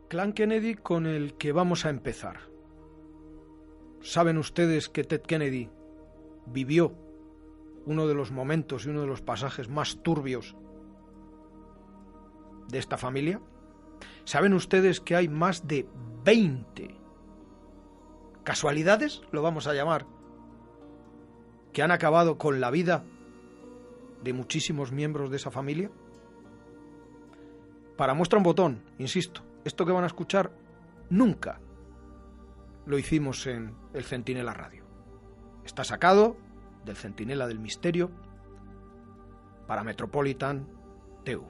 Clan Kennedy con el que vamos a empezar. ¿Saben ustedes que Ted Kennedy vivió uno de los momentos y uno de los pasajes más turbios de esta familia? ¿Saben ustedes que hay más de 20 casualidades, lo vamos a llamar, que han acabado con la vida de muchísimos miembros de esa familia? Para muestra un botón, insisto, esto que van a escuchar nunca lo hicimos en el Centinela Radio. Está sacado del Centinela del Misterio para Metropolitan TV.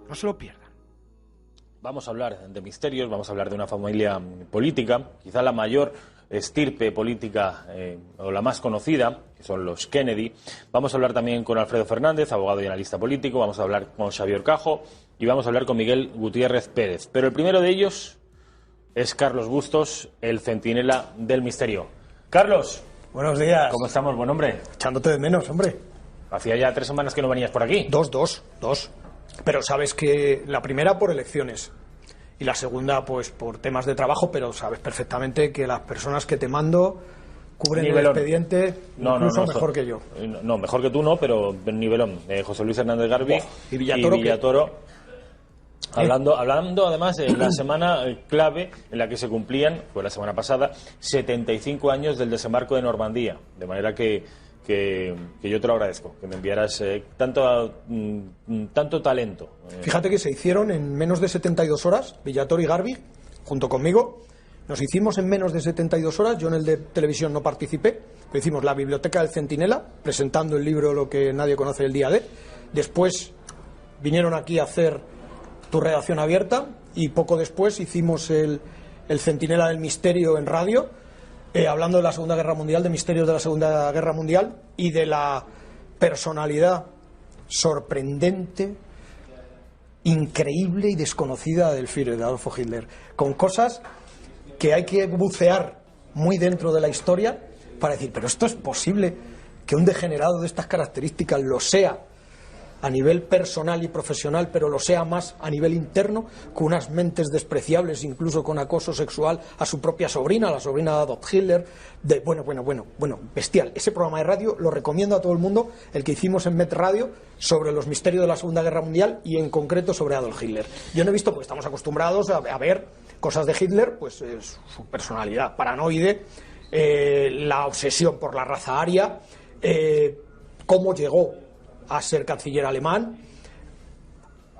No se lo pierdan. Vamos a hablar de misterios, vamos a hablar de una familia política, quizá la mayor estirpe política o la más conocida, que son los Kennedy. Vamos a hablar también con Alfredo Fernández, abogado y analista político, vamos a hablar con Xavier Cajo y vamos a hablar con Miguel Gutiérrez Pérez. Pero el primero de ellos es Carlos Bustos, el Centinela del Misterio. Carlos. Buenos días. ¿Cómo estamos, buen hombre? Echándote de menos, hombre. Hacía ya 3 semanas que no venías por aquí. Dos. Pero sabes que la primera por elecciones y la segunda pues por temas de trabajo, pero sabes perfectamente que las personas que te mando cubren nivelón. El expediente incluso mejor que yo. No, mejor que tú no, pero nivelón. José Luis Hernández Garbi y Villatoro. Hablando además de la semana clave en la que se cumplían, fue la semana pasada, 75 años del desembarco de Normandía. De manera que yo te lo agradezco, que me enviaras tanto talento. Fíjate que se hicieron en menos de 72 horas, Villatoro y Garbi, junto conmigo. Nos hicimos en menos de 72 horas, yo en el de televisión no participé, pero hicimos la Biblioteca del Centinela, presentando el libro Lo que nadie conoce el día de. Después vinieron aquí a hacer Tu redacción abierta y poco después hicimos el Centinela del Misterio en radio, hablando de la Segunda Guerra Mundial, de misterios de la Segunda Guerra Mundial y de la personalidad sorprendente, increíble y desconocida del Führer, de Adolfo Hitler, con cosas que hay que bucear muy dentro de la historia para decir, pero esto es posible que un degenerado de estas características lo sea a nivel personal y profesional, pero lo sea más a nivel interno, con unas mentes despreciables, incluso con acoso sexual a su propia sobrina, la sobrina de Adolf Hitler, bueno, bestial. Ese programa de radio lo recomiendo a todo el mundo, el que hicimos en Met Radio sobre los misterios de la Segunda Guerra Mundial y en concreto sobre Adolf Hitler. Yo no he visto, porque estamos acostumbrados a ver cosas de Hitler, pues su personalidad paranoide, la obsesión por la raza aria, cómo llegó a ser canciller alemán,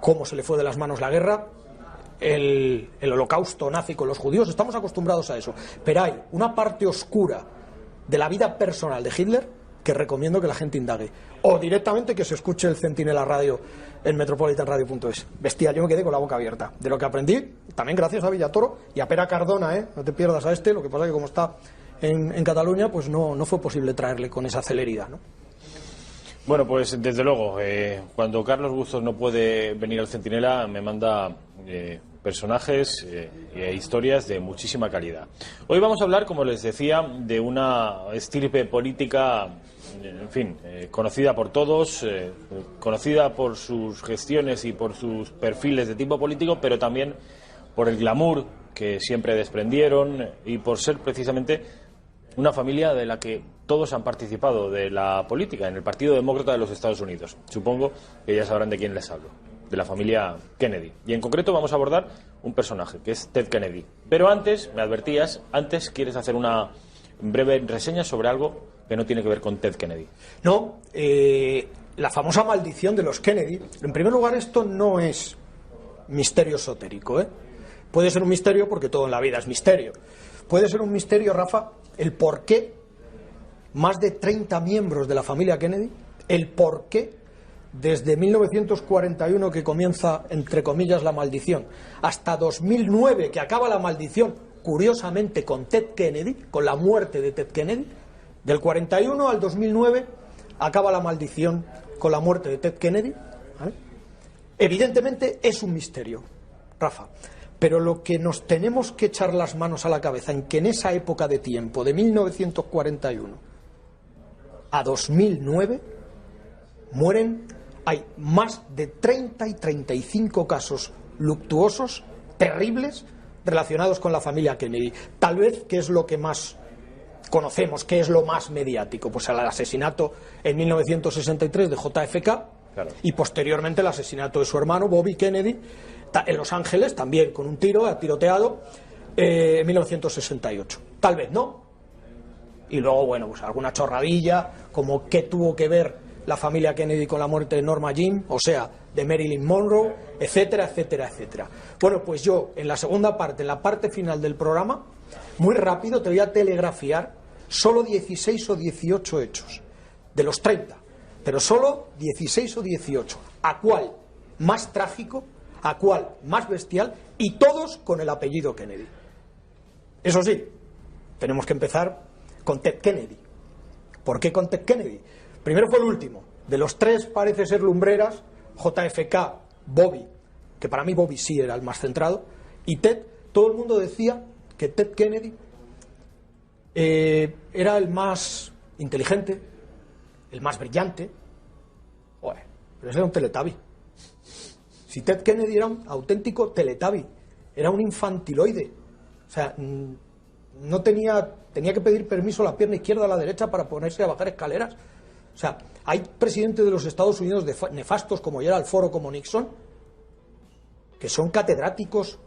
cómo se le fue de las manos la guerra, el holocausto nazi con los judíos. Estamos acostumbrados a eso, pero hay una parte oscura de la vida personal de Hitler que recomiendo que la gente indague, o directamente que se escuche el Centinela Radio en metropolitanradio.es. Bestia, yo me quedé con la boca abierta de lo que aprendí, también gracias a Villatoro y a Pere Cardona, no te pierdas a este. Lo que pasa es que como está en Cataluña, pues no fue posible traerle con esa celeridad, ¿no? Bueno, pues desde luego, cuando Carlos Bustos no puede venir al Centinela, me manda personajes e historias de muchísima calidad. Hoy vamos a hablar, como les decía, de una estirpe política, en fin, conocida por todos, conocida por sus gestiones y por sus perfiles de tipo político, pero también por el glamour que siempre desprendieron y por ser precisamente una familia de la que todos han participado de la política en el Partido Demócrata de los Estados Unidos. Supongo que ya sabrán de quién les hablo, de la familia Kennedy. Y en concreto vamos a abordar un personaje, que es Ted Kennedy. Pero antes, me advertías, quieres hacer una breve reseña sobre algo que no tiene que ver con Ted Kennedy. No, la famosa maldición de los Kennedy. En primer lugar, esto no es misterio esotérico, Puede ser un misterio porque todo en la vida es misterio. Puede ser un misterio, Rafa, el por qué más de 30 miembros de la familia Kennedy, el por qué desde 1941, que comienza, entre comillas, la maldición, hasta 2009, que acaba la maldición, curiosamente, con Ted Kennedy, con la muerte de Ted Kennedy. Del 41 al 2009 acaba la maldición con la muerte de Ted Kennedy, ¿vale? Evidentemente es un misterio, Rafa. Pero lo que nos tenemos que echar las manos a la cabeza en que en esa época de tiempo, de 1941 a 2009, hay más de 30 y 35 casos luctuosos terribles relacionados con la familia Kennedy. Tal vez, que es lo que más conocemos, que es lo más mediático, pues el asesinato en 1963 de JFK, claro, y posteriormente el asesinato de su hermano Bobby Kennedy en Los Ángeles, también con un tiroteado, en 1968. Tal vez no. Y luego, bueno, pues alguna chorradilla, como qué tuvo que ver la familia Kennedy con la muerte de Norma Jean, o sea, de Marilyn Monroe, etcétera, etcétera, etcétera. Bueno, pues yo, en la segunda parte, en la parte final del programa, muy rápido te voy a telegrafiar solo 16 o 18 hechos, de los 30, pero solo 16 o 18. ¿A cuál más trágico? ¿A cuál más bestial? Y todos con el apellido Kennedy. Eso sí, tenemos que empezar con Ted Kennedy. ¿Por qué con Ted Kennedy? Primero fue el último. De los tres parece ser lumbreras, JFK, Bobby, que para mí Bobby sí era el más centrado, y Ted, todo el mundo decía que Ted Kennedy era el más inteligente, el más brillante. Joder, pero ese era un Teletubby. Si Ted Kennedy era un auténtico Teletubby, era un infantiloide. O sea, no tenía que pedir permiso a la pierna izquierda a la derecha para ponerse a bajar escaleras. O sea, hay presidentes de los Estados Unidos nefastos como Gerald Ford o como Nixon, que son catedráticos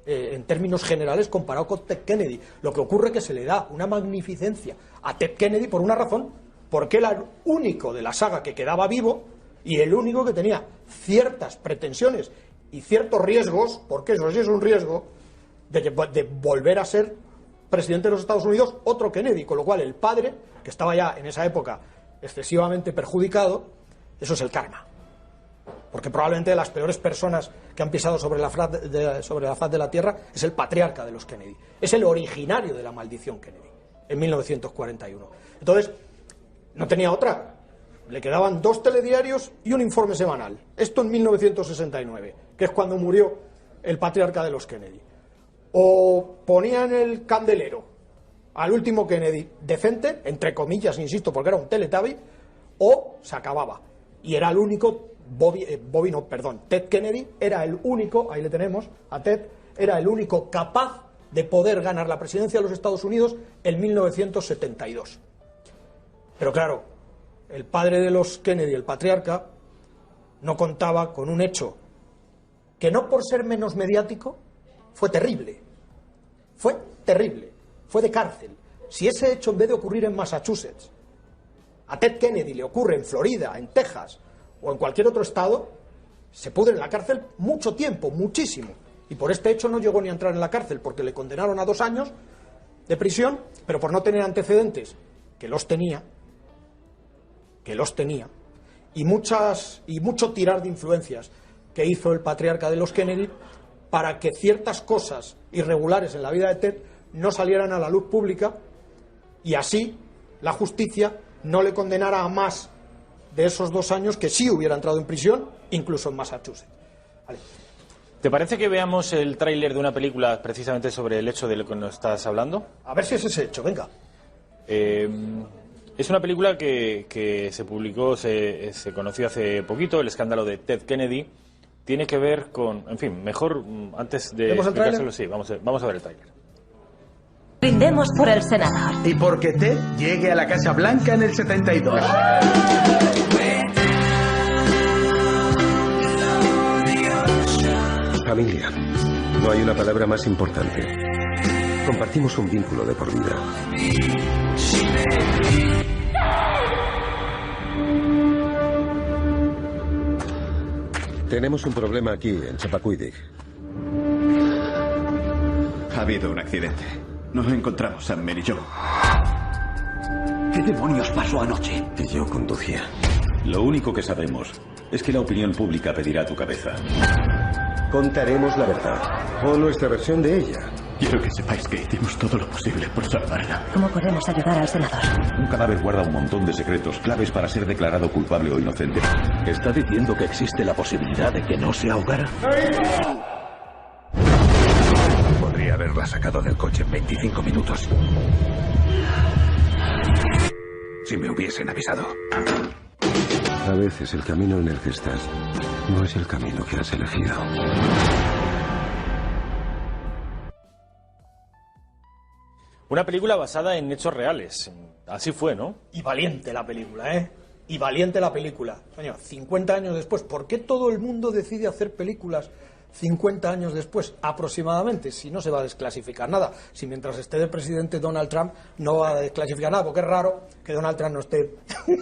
en términos generales comparado con Ted Kennedy. Lo que ocurre es que se le da una magnificencia a Ted Kennedy por una razón, porque era el único de la saga que quedaba vivo y el único que tenía ciertas pretensiones y ciertos riesgos, porque eso sí es un riesgo, de volver a ser presidente de los Estados Unidos otro Kennedy, con lo cual el padre, que estaba ya en esa época excesivamente perjudicado, eso es el karma. Porque probablemente de las peores personas que han pisado sobre la faz de la Tierra es el patriarca de los Kennedy. Es el originario de la maldición Kennedy, en 1941. Entonces, no tenía otra. Le quedaban 2 telediarios y un informe semanal. Esto en 1969, que es cuando murió el patriarca de los Kennedy. O ponían el candelero al último Kennedy decente, entre comillas, insisto, porque era un Teletubby, o se acababa. Y era el único, Ted Kennedy era el único, ahí le tenemos a Ted, era el único capaz de poder ganar la presidencia de los Estados Unidos en 1972. Pero claro, el padre de los Kennedy, el patriarca, no contaba con un hecho que, no por ser menos mediático, fue terrible. Fue terrible. Fue de cárcel. Si ese hecho, en vez de ocurrir en Massachusetts, a Ted Kennedy le ocurre en Florida, en Texas o en cualquier otro estado, se pudre en la cárcel mucho tiempo, muchísimo. Y por este hecho no llegó ni a entrar en la cárcel, porque le condenaron a 2 años de prisión, pero por no tener antecedentes, que los tenía, y mucho tirar de influencias que hizo el patriarca de los Kennedy para que ciertas cosas irregulares en la vida de Ted no salieran a la luz pública, y así la justicia no le condenara a más de esos 2 años que sí hubiera entrado en prisión, incluso en Massachusetts. Vale. ¿Te parece que veamos el tráiler de una película precisamente sobre el hecho de lo que nos estás hablando? A ver si es ese hecho, venga. Es una película que se publicó, se conoció hace poquito, el escándalo de Ted Kennedy. Tiene que ver con... En fin, mejor antes de explicárselo, sí, vamos a ver el tráiler. Brindemos por el senador. Y porque Ted llegue a la Casa Blanca en el 72. Familia. No hay una palabra más importante. Compartimos un vínculo de por vida. Tenemos un problema aquí, en Chappaquiddick. Ha habido un accidente. Nos encontramos, Sam y yo. ¿Qué demonios pasó anoche? Y yo conducía. Lo único que sabemos es que la opinión pública pedirá tu cabeza. Contaremos la verdad. O nuestra versión de ella. Quiero que sepáis que hicimos todo lo posible por salvarla. ¿Cómo podemos ayudar al senador? Un cadáver guarda un montón de secretos claves para ser declarado culpable o inocente. ¿Está diciendo que existe la posibilidad de que no se ahogara? Podría haberla sacado del coche en 25 minutos. Si me hubiesen avisado. A veces el camino en el que estás no es el camino que has elegido. Una película basada en hechos reales. Así fue, ¿no? Y valiente la película, ¿eh? Y valiente la película. Coño, 50 años después, ¿por qué todo el mundo decide hacer películas 50 años después, aproximadamente? Si no se va a desclasificar nada. Si mientras esté de presidente Donald Trump no va a desclasificar nada, porque es raro que Donald Trump no esté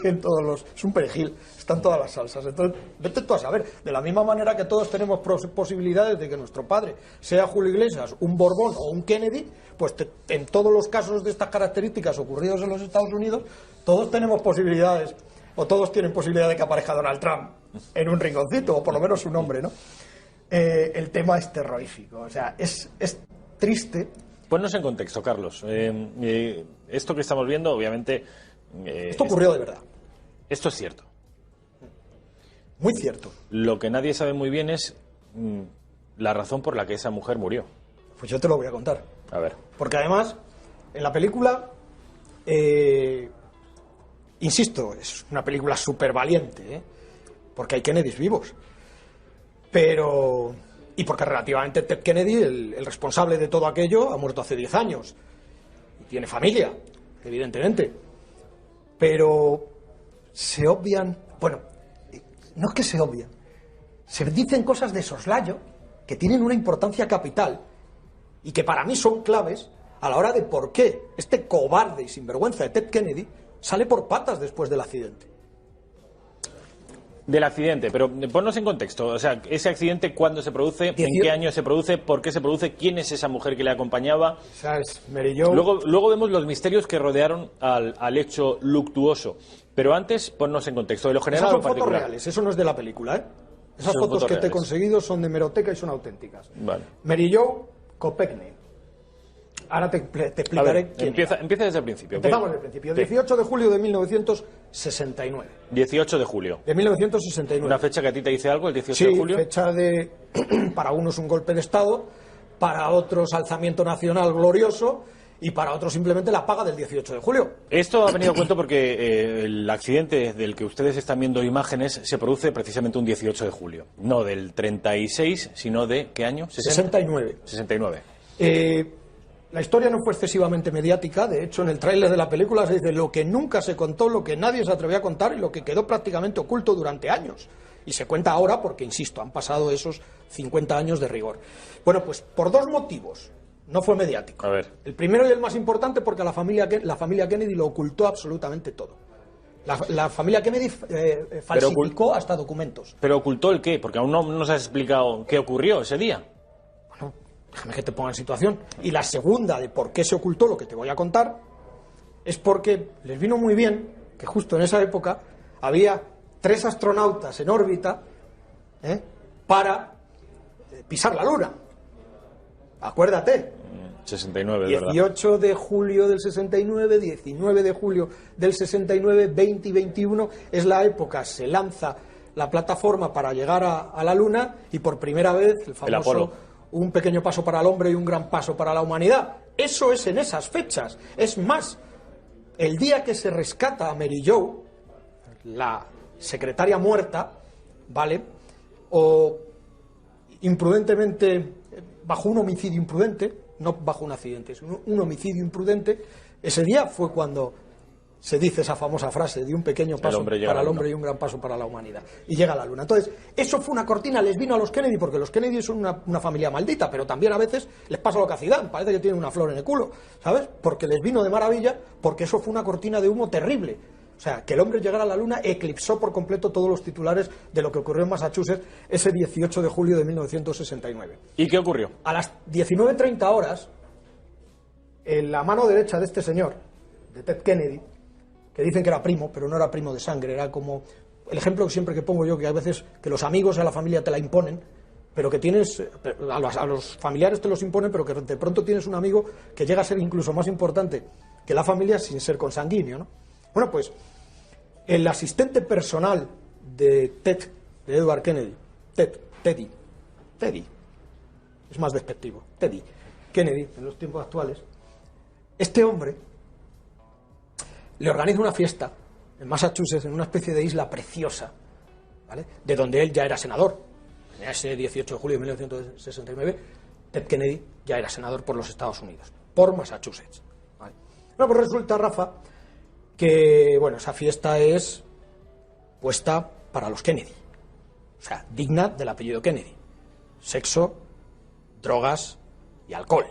en todos los... Es un perejil, están todas las salsas. Entonces, vete tú a saber. De la misma manera que todos tenemos posibilidades de que nuestro padre sea Julio Iglesias, un Borbón o un Kennedy, pues en todos los casos de estas características ocurridos en los Estados Unidos, todos tenemos posibilidades, o todos tienen posibilidad de que aparezca Donald Trump en un rinconcito, o por lo menos su nombre, ¿no? El tema es terrorífico, o sea, es triste. Ponnos en contexto, Carlos. Esto que estamos viendo, obviamente... esto ocurrió de verdad. Esto es cierto. Muy cierto. Lo que nadie sabe muy bien es la razón por la que esa mujer murió. Pues yo te lo voy a contar. A ver. Porque además, en la película... insisto, es una película súper valiente, porque hay Kennedys vivos. Pero... Y porque relativamente Ted Kennedy, el responsable de todo aquello, ha muerto hace 10 años. Y tiene familia, evidentemente. Pero se obvian... Bueno, no es que se obvian. Se dicen cosas de soslayo que tienen una importancia capital y que para mí son claves a la hora de por qué este cobarde y sinvergüenza de Ted Kennedy sale por patas después del accidente. Del accidente, pero ponnos en contexto. O sea, ese accidente, ¿cuándo se produce? ¿En qué año se produce? ¿Por qué se produce? ¿Quién es esa mujer que le acompañaba? O sea, es Mary Jo. Luego vemos los misterios que rodearon al hecho luctuoso. Pero antes, ponnos en contexto. De lo general, esas son o particular. Fotos reales, eso no es de la película, ¿eh? Esas fotos que te he conseguido son de hemeroteca y son auténticas. Vale. Mary Jo Kopechne. Ahora te explicaré ver, quién empieza desde el principio. Empezamos desde el principio. 18 de julio de 1969. 18 de julio. De 1969. ¿Una fecha que a ti te dice algo, el 18 de julio? Sí, fecha de... para unos un golpe de Estado, para otros alzamiento nacional glorioso y para otros simplemente la paga del 18 de julio. Esto ha venido a cuento porque el accidente del que ustedes están viendo imágenes se produce precisamente un 18 de julio. No del 36, sino de... ¿qué año? 69. 69. La historia no fue excesivamente mediática. De hecho, en el tráiler de la película se dice lo que nunca se contó, lo que nadie se atrevió a contar y lo que quedó prácticamente oculto durante años. Y se cuenta ahora porque, insisto, han pasado esos 50 años de rigor. Bueno, pues por dos motivos no fue mediático. A ver. El primero y el más importante porque la familia Kennedy lo ocultó absolutamente todo. La familia Kennedy falsificó hasta documentos. ¿Pero ocultó el qué? Porque aún no nos has explicado qué ocurrió ese día. Bueno, déjame que te ponga en situación. Y la segunda de por qué se ocultó lo que te voy a contar es porque les vino muy bien que justo en esa época había 3 astronautas en órbita para pisar la Luna. Acuérdate. 69, ¿verdad? 18 de julio del 69, 19 de julio del 69, 20 y 21 es la época, se lanza la plataforma para llegar a la Luna y por primera vez el famoso... El Apolo. Un pequeño paso para el hombre y un gran paso para la humanidad. Eso es en esas fechas. Es más, el día que se rescata a Mary Jo, la secretaria muerta, ¿vale? O imprudentemente, bajo un homicidio imprudente, no bajo un accidente, es un homicidio imprudente, ese día fue cuando se dice esa famosa frase de un pequeño paso para el hombre y un gran paso para la humanidad. Y llega a la Luna. Entonces, eso fue una cortina, les vino a los Kennedy, porque los Kennedy son una familia maldita, pero también a veces les pasa lo que a Zidane, parece que tienen una flor en el culo, ¿sabes? Porque les vino de maravilla, porque eso fue una cortina de humo terrible. O sea, que el hombre llegara a la Luna eclipsó por completo todos los titulares de lo que ocurrió en Massachusetts ese 18 de julio de 1969. ¿Y qué ocurrió? A las 19:30 horas, en la mano derecha de este señor, de Ted Kennedy, que dicen que era primo, pero no era primo de sangre, era como el ejemplo que siempre que pongo yo, que a veces que los amigos a la familia te la imponen, pero que tienes, a los familiares te los imponen, pero que de pronto tienes un amigo que llega a ser incluso más importante que la familia sin ser consanguíneo, ¿no? Bueno, pues el asistente personal de Edward Kennedy, Teddy, es más despectivo, Teddy Kennedy, en los tiempos actuales, este hombre le organiza una fiesta en Massachusetts, en una especie de isla preciosa, ¿vale? De donde él ya era senador. En ese 18 de julio de 1969, Ted Kennedy ya era senador por los Estados Unidos, por Massachusetts, Bueno, pues resulta, Rafa, que bueno, esa fiesta es puesta para los Kennedy. O sea, digna del apellido Kennedy. Sexo, drogas y alcohol.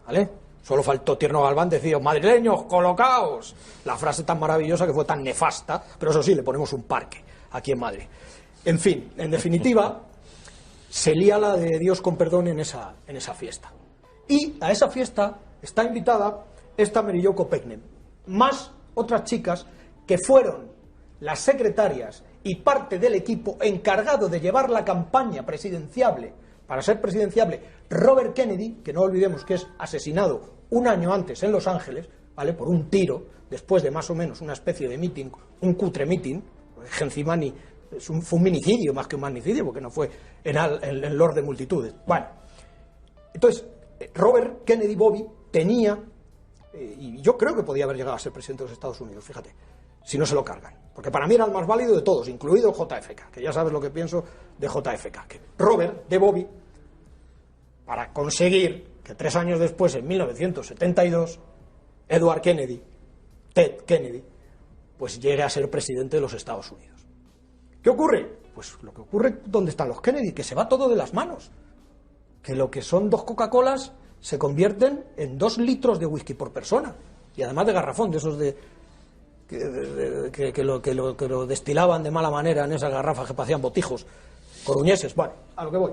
¿Vale? Solo faltó Tierno Galván decir, madrileños, colocaos. La frase tan maravillosa que fue tan nefasta, pero eso sí, le ponemos un parque aquí en Madrid. En fin, en definitiva, se lía la de Dios con perdón en esa fiesta. Y a esa fiesta está invitada esta Mary Jo Kopechne, más otras chicas que fueron las secretarias y parte del equipo encargado de llevar la campaña presidenciable, para ser presidenciable, Robert Kennedy, que no olvidemos que es asesinado un año antes en Los Ángeles, ¿vale?, por un tiro, después de más o menos una especie de meeting, un cutre meeting. Genzimani fue un minicidio más que un magnicidio, porque no fue en Lord de multitudes. Bueno, entonces, Robert Kennedy Bobby tenía, y yo creo que podía haber llegado a ser presidente de los Estados Unidos, fíjate, si no se lo cargan, porque para mí era el más válido de todos, incluido JFK, que ya sabes lo que pienso de JFK, que Robert de Bobby, para conseguir que 3 años después, en 1972, Edward Kennedy, Ted Kennedy, pues llegue a ser presidente de los Estados Unidos. ¿Qué ocurre? Pues lo que ocurre donde están los Kennedy, que se va todo de las manos, que lo que son 2 Coca-Colas se convierten en 2 litros de whisky por persona, y además de garrafón, de esos que lo destilaban de mala manera en esas garrafas que parecían botijos coruñeses. Bueno, a lo que voy.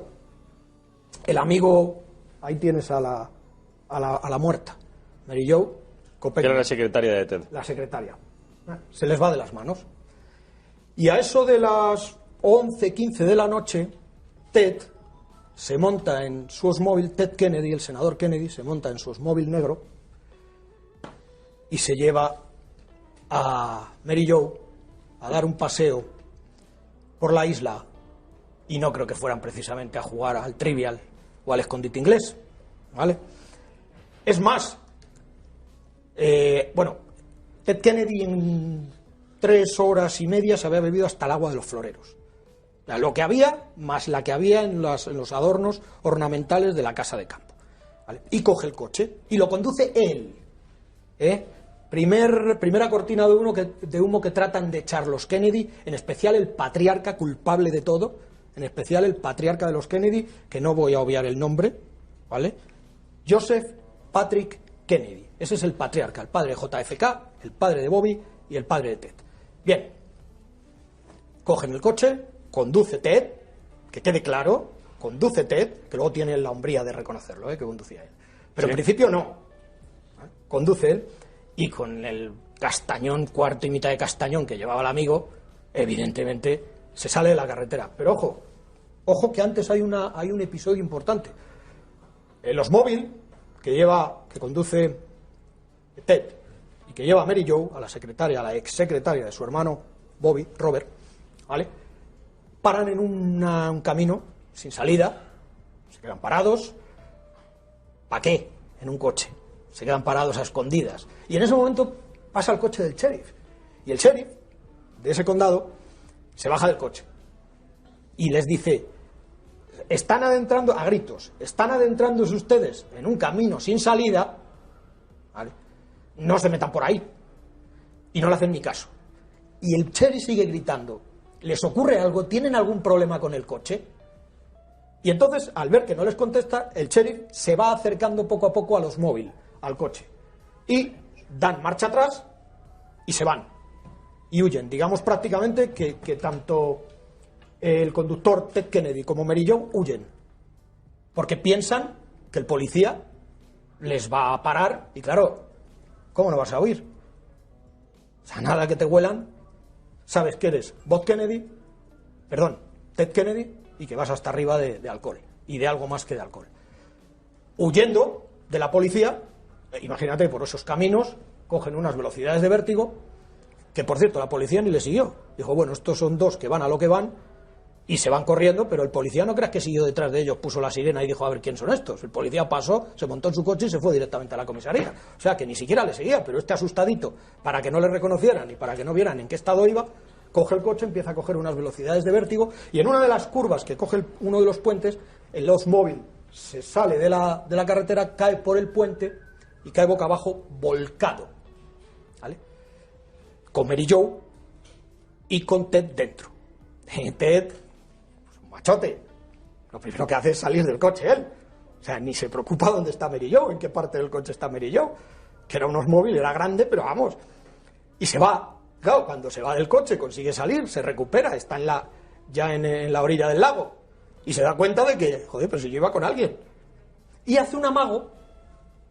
El amigo, ahí tienes a la muerta, Mary Jo Kopechne. Era la secretaria de Ted. La secretaria. Se les va de las manos. Y a eso de las 11:15 de la noche, Ted se monta en su Oldsmobile, Ted Kennedy, el senador Kennedy, se monta en su Oldsmobile negro y se lleva a Mary Jo a dar un paseo por la isla, y no creo que fueran precisamente a jugar al Trivial o al escondite inglés, ¿vale? Es más, Ted Kennedy en 3 horas y media se había bebido hasta el agua de los floreros. O sea, lo que había, más la que había en los adornos ornamentales de la casa de campo, ¿vale? Y coge el coche y lo conduce él, Primera cortina de humo que tratan de echar los Kennedy, en especial el patriarca culpable de todo, en especial el patriarca de los Kennedy, que no voy a obviar el nombre, ¿vale? Joseph Patrick Kennedy. Ese es el patriarca, el padre de JFK, el padre de Bobby y el padre de Ted. Bien, cogen el coche, conduce Ted, que quede claro, conduce Ted, que luego tiene la hombría de reconocerlo, que conducía él. Pero en principio no. Conduce él, y con el castañón, cuarto y mitad de castañón que llevaba el amigo, evidentemente se sale de la carretera. Pero ojo que antes hay un episodio importante. El Oldsmobile que conduce Ted y que lleva a Mary Jo, a la secretaria, a la exsecretaria de su hermano Bobby, Robert, ¿vale?, paran en un camino sin salida, se quedan parados. ¿Para qué? En un coche. Se quedan parados a escondidas. Y en ese momento pasa el coche del sheriff. Y el sheriff de ese condado se baja del coche y les dice: están adentrando, a gritos, están adentrándose ustedes en un camino sin salida, ¿vale?, no se metan por ahí. Y no le hacen ni caso. Y el sheriff sigue gritando: ¿les ocurre algo? ¿Tienen algún problema con el coche? Y entonces, al ver que no les contesta, el sheriff se va acercando poco a poco a los móviles, al coche, y dan marcha atrás y se van y huyen. Digamos prácticamente que tanto el conductor Ted Kennedy como Mary Jo huyen, porque piensan que el policía les va a parar. Y claro, ¿cómo no vas a huir? O sea, nada que te huelan, sabes que eres Ted Kennedy, y que vas hasta arriba de alcohol, y de algo más que de alcohol. Huyendo de la policía, imagínate, por esos caminos, cogen unas velocidades de vértigo, que por cierto la policía ni le siguió. Dijo, bueno, estos son 2 que van a lo que van, y se van corriendo, pero el policía no creas que siguió detrás de ellos, puso la sirena y dijo a ver quién son estos. El policía pasó, se montó en su coche y se fue directamente a la comisaría. O sea que ni siquiera le seguía, pero este asustadito, para que no le reconocieran y para que no vieran en qué estado iba, coge el coche, empieza a coger unas velocidades de vértigo, y en una de las curvas que coge uno de los puentes, el Oldsmobile se sale de la carretera, cae por el puente y cae boca abajo, volcado con Mary Jo y con Ted dentro. Ted, pues, un machote, lo primero que hace es salir del coche él. O sea, ni se preocupa dónde está Mary Jo, en qué parte del coche está Mary Jo, que era un Oldsmobile, era grande, pero vamos. Y se va. Claro, cuando se va del coche consigue salir, se recupera, está ya en la orilla del lago. Y se da cuenta de que, joder, pero si yo iba con alguien. Y hace un amago,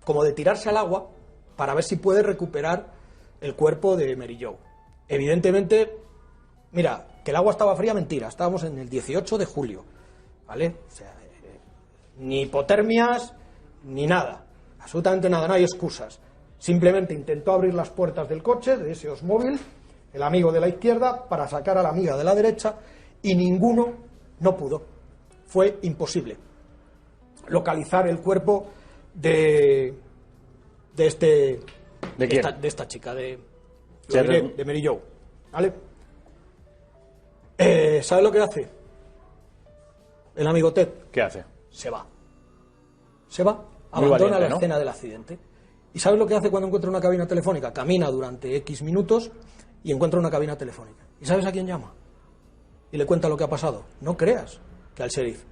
como de tirarse al agua, para ver si puede recuperar el cuerpo de Mary Jo. Evidentemente, mira, que el agua estaba fría, mentira. Estábamos en el 18 de julio, ¿vale? O sea, ni hipotermias, ni nada. Absolutamente nada, no hay excusas. Simplemente intentó abrir las puertas del coche, de ese Oldsmobile, el amigo de la izquierda, para sacar a la amiga de la derecha, y ninguno no pudo. Fue imposible localizar el cuerpo de esta chica, de Mary Jo, ¿vale? ¿Sabes lo que hace el amigo Ted? ¿Qué hace? Se va, abandona la escena del accidente. ¿Y sabes lo que hace cuando encuentra una cabina telefónica? Camina durante X minutos y encuentra una cabina telefónica. ¿Y sabes a quién llama? Y le cuenta lo que ha pasado. No creas que al sheriff,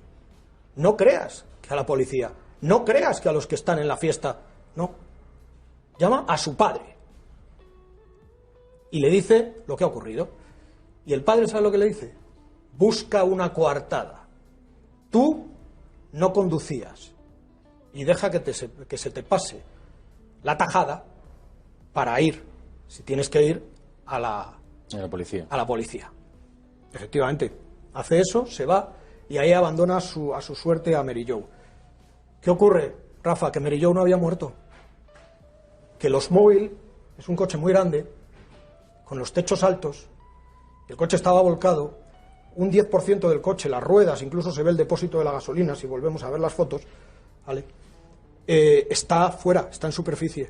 no creas que a la policía, no creas que a los que están en la fiesta, no. Llama a su padre y le dice lo que ha ocurrido. Y el padre, ¿sabe lo que le dice? Busca una coartada. Tú no conducías y deja que se te pase la tajada para ir, si tienes que ir, a la policía. Efectivamente, hace eso, se va y ahí abandona a su suerte a Mary Jo. ¿Qué ocurre, Rafa? Que Mary Jo no había muerto. Que el Oldsmobile es un coche muy grande, con los techos altos, el coche estaba volcado, un 10% del coche, las ruedas, incluso se ve el depósito de la gasolina, si volvemos a ver las fotos, ¿vale? Está fuera, está en superficie.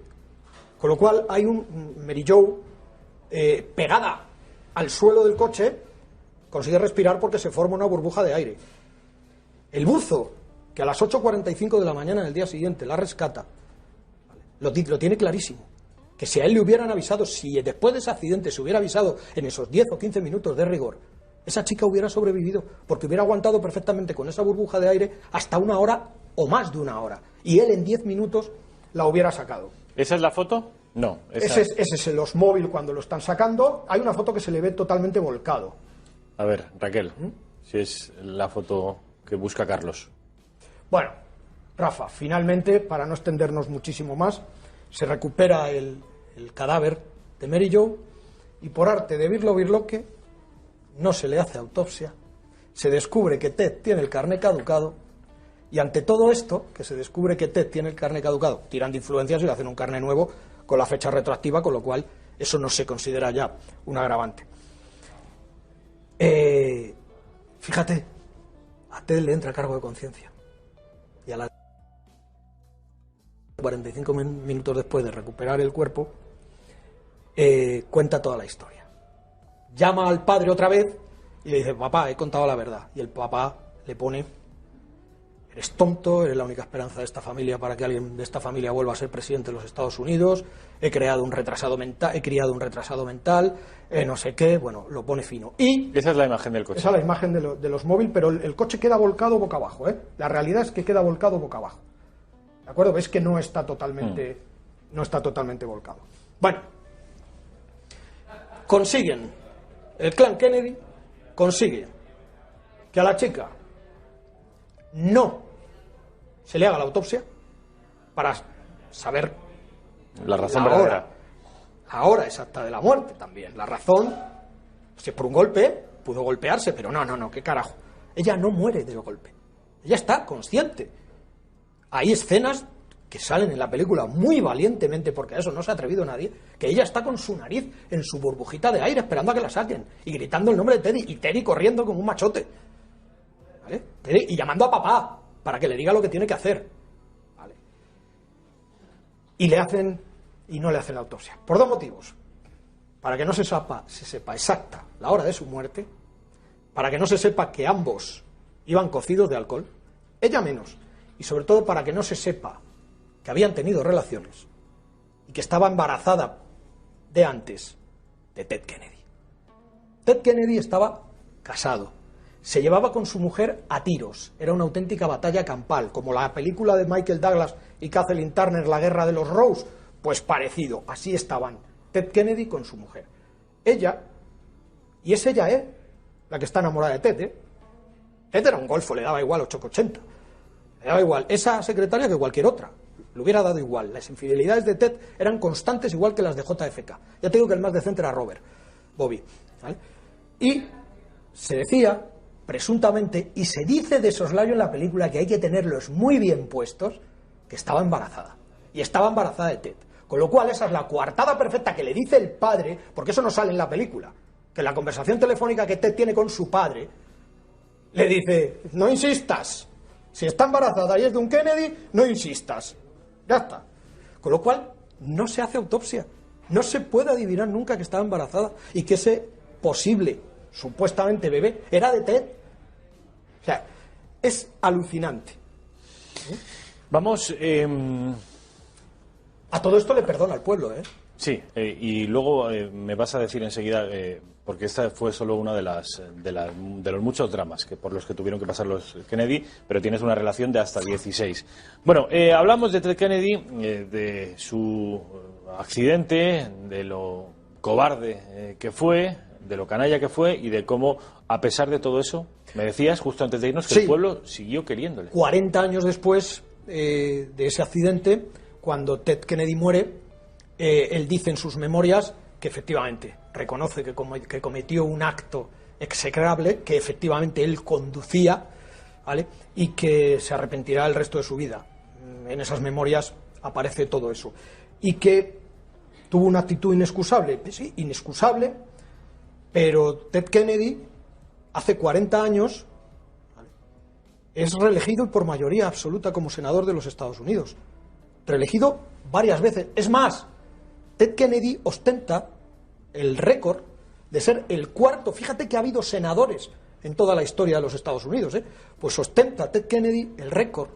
Con lo cual hay un Mary Jo pegada al suelo del coche, consigue respirar porque se forma una burbuja de aire. El buzo, que a las 8:45 de la mañana del día siguiente la rescata, ¿vale? Lo tiene clarísimo. Que si a él le hubieran avisado, si después de ese accidente se hubiera avisado en esos 10 o 15 minutos de rigor, esa chica hubiera sobrevivido, porque hubiera aguantado perfectamente con esa burbuja de aire hasta 1 hora o más de 1 hora. Y él en 10 minutos la hubiera sacado. ¿Esa es la foto? No. Ese es el Oldsmobile cuando lo están sacando. Hay una foto que se le ve totalmente volcado. A ver, Raquel, si es la foto que busca Carlos. Bueno, Rafa, finalmente, para no extendernos muchísimo más, se recupera el cadáver de Mary Jo y por arte de birloque no se le hace autopsia, se descubre que Ted tiene el carné caducado y ante todo esto, que se descubre que Ted tiene el carné caducado, tiran de influencias y le hacen un carné nuevo con la fecha retroactiva, con lo cual eso no se considera ya un agravante. Fíjate, a Ted le entra cargo de conciencia y a la 45 minutos después de recuperar el cuerpo, cuenta toda la historia. Llama al padre otra vez y le dice: papá, he contado la verdad. Y el papá le pone: eres tonto, eres la única esperanza de esta familia para que alguien de esta familia vuelva a ser presidente de los Estados Unidos, he criado un retrasado mental, no sé qué, bueno, lo pone fino. Y esa es la imagen del coche. Esa es la imagen de los móviles, pero el coche queda volcado boca abajo, ¿eh? La realidad es que queda volcado boca abajo. ¿De acuerdo? Ves que no está totalmente volcado. Bueno, el clan Kennedy consigue que a la chica no se le haga la autopsia para saber la razón verdadera, la hora exacta de la muerte también. La razón, si es por un golpe, pudo golpearse, pero no, qué carajo. Ella no muere de golpe, ella está consciente. Hay escenas que salen en la película muy valientemente, porque a eso no se ha atrevido nadie, que ella está con su nariz en su burbujita de aire esperando a que la saquen y gritando el nombre de Teddy, y Teddy corriendo como un machote, ¿vale? Teddy, y llamando a papá para que le diga lo que tiene que hacer, ¿vale? Y no le hacen la autopsia por 2 motivos: para que no se sepa exacta la hora de su muerte, para que no se sepa que ambos iban cocidos de alcohol, ella menos, y sobre todo para que no se sepa que habían tenido relaciones y que estaba embarazada de antes de Ted Kennedy. Ted Kennedy estaba casado, se llevaba con su mujer a tiros, era una auténtica batalla campal, como la película de Michael Douglas y Kathleen Turner, La guerra de los Rose, pues parecido, así estaban Ted Kennedy con su mujer. Ella, y es ella, la que está enamorada de Ted, Ted era un golfo, le daba igual 880, le daba igual esa secretaria que cualquier otra, le hubiera dado igual. Las infidelidades de Ted eran constantes igual que las de JFK. Ya te digo que el más decente era Bobby, ¿vale? Y se decía, presuntamente, y se dice de soslayo en la película, que hay que tenerlos muy bien puestos, que estaba embarazada. Y estaba embarazada de Ted. Con lo cual esa es la coartada perfecta que le dice el padre, porque eso no sale en la película, que en la conversación telefónica que Ted tiene con su padre, le dice, no insistas, si está embarazada y es de un Kennedy, no insistas. Ya está. Con lo cual, no se hace autopsia. No se puede adivinar nunca que estaba embarazada y que ese posible, supuestamente bebé, era de Ted. O sea, es alucinante. Vamos... A todo esto le perdona al pueblo, ¿eh? Sí, y luego me vas a decir enseguida, porque esta fue solo una de los muchos dramas por los que tuvieron que pasar los Kennedy, pero tienes una relación de hasta 16. Bueno, hablamos de Ted Kennedy, de su accidente, de lo cobarde que fue, de lo canalla que fue y de cómo, a pesar de todo eso, me decías justo antes de irnos que sí, el pueblo siguió queriéndole. 40 años después de ese accidente, cuando Ted Kennedy muere, él dice en sus memorias que efectivamente reconoce que cometió un acto execrable, que efectivamente él conducía, ¿vale? Y que se arrepentirá el resto de su vida. En esas memorias aparece todo eso. Y que tuvo una actitud inexcusable. Sí, inexcusable, pero Ted Kennedy, hace 40 años, ¿vale?, es reelegido por mayoría absoluta como senador de los Estados Unidos. Reelegido varias veces. Es más, Ted Kennedy ostenta el récord de ser el cuarto. Fíjate que ha habido senadores en toda la historia de los Estados Unidos, pues ostenta Ted Kennedy el récord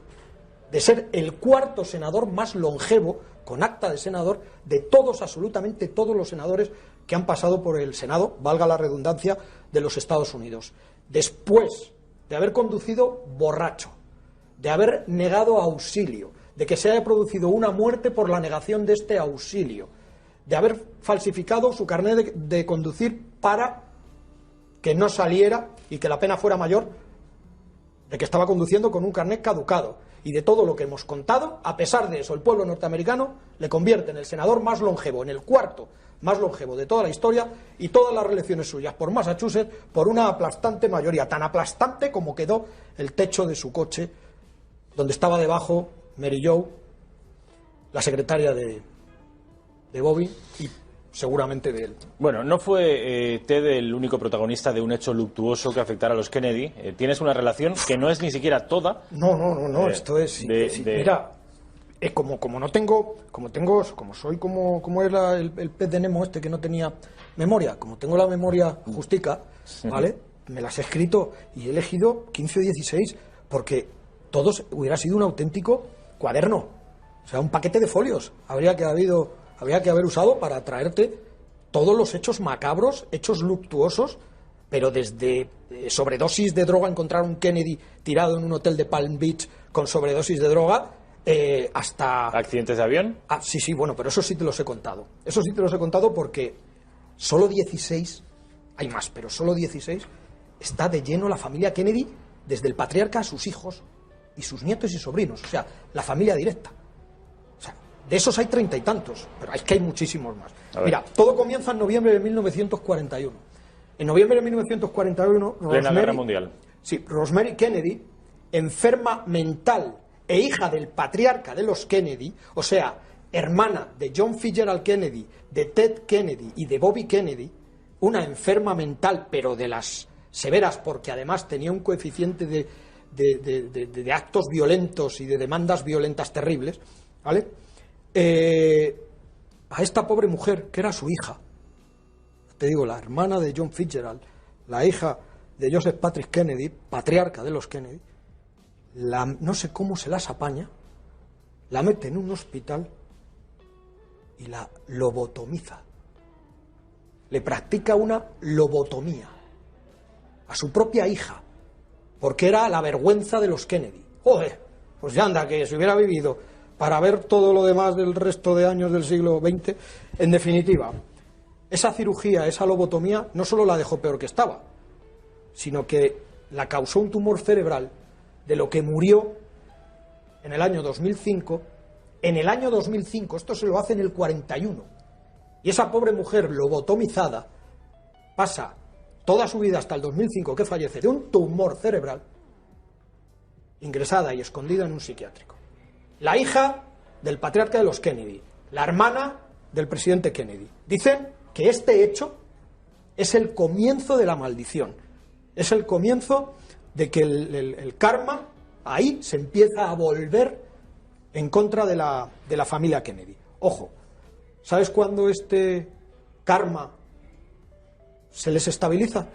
de ser el cuarto senador más longevo, con acta de senador, de todos, absolutamente todos los senadores que han pasado por el Senado, valga la redundancia, de los Estados Unidos. Después de haber conducido borracho, de haber negado auxilio, de que se haya producido una muerte por la negación de este auxilio, de haber falsificado su carnet de conducir para que no saliera y que la pena fuera mayor, de que estaba conduciendo con un carnet caducado, y de todo lo que hemos contado. A pesar de eso, el pueblo norteamericano le convierte en el senador más longevo, en el cuarto más longevo de toda la historia, y todas las reelecciones suyas por Massachusetts por una aplastante mayoría, tan aplastante como quedó el techo de su coche, donde estaba debajo Mary Jo, la secretaria de Bobby, y seguramente de él. Bueno, no fue Ted el único protagonista de un hecho luctuoso que afectara a los Kennedy. Tienes una relación que no es ni siquiera toda. No, esto es... Mira, como no tengo, como soy como era el pez de Nemo este que no tenía memoria, como tengo la memoria justica, ¿vale? Me las he escrito y he elegido 15 o 16, porque todos hubiera sido un auténtico cuaderno, o sea, un paquete de folios habría que haber usado para traerte todos los hechos macabros, hechos luctuosos, pero desde sobredosis de droga, encontrar un Kennedy tirado en un hotel de Palm Beach con sobredosis de droga, hasta... ¿Accidentes de avión? Sí, bueno, pero eso sí te los he contado. Eso sí te los he contado porque solo 16, hay más, pero solo 16, está de lleno la familia Kennedy, desde el patriarca a sus hijos y sus nietos y sobrinos, o sea, la familia directa. O sea, de esos hay 30 y tantos, pero es que hay muchísimos más. Mira, todo comienza en noviembre de 1941. En noviembre de 1941, Plena Guerra Mundial. Sí, Rosemary Kennedy, enferma mental e hija del patriarca de los Kennedy, o sea, hermana de John Fitzgerald Kennedy, de Ted Kennedy y de Bobby Kennedy, una enferma mental, pero de las severas, porque además tenía un coeficiente de actos violentos y de demandas violentas terribles, ¿vale? A esta pobre mujer, que era su hija, te digo, la hermana de John Fitzgerald, la hija de Joseph Patrick Kennedy, patriarca de los Kennedy, no sé cómo se las apaña, la mete en un hospital y la lobotomiza. le practica una lobotomía a su propia hija, porque era la vergüenza de los Kennedy. Joder, pues ya anda, que si hubiera vivido para ver todo lo demás del resto de años del siglo XX. En definitiva, esa cirugía, esa lobotomía, no solo la dejó peor que estaba, sino que la causó un tumor cerebral de lo que murió en el año 2005. En el año 2005, esto se lo hace en el 41, y esa pobre mujer lobotomizada pasa toda su vida hasta el 2005, que fallece de un tumor cerebral, ingresada y escondida en un psiquiátrico. La hija del patriarca de los Kennedy, la hermana del presidente Kennedy. Dicen que este hecho es el comienzo de la maldición, es el comienzo de que el karma ahí se empieza a volver en contra de la familia Kennedy. Ojo, ¿sabes cuándo este karma se les estabiliza?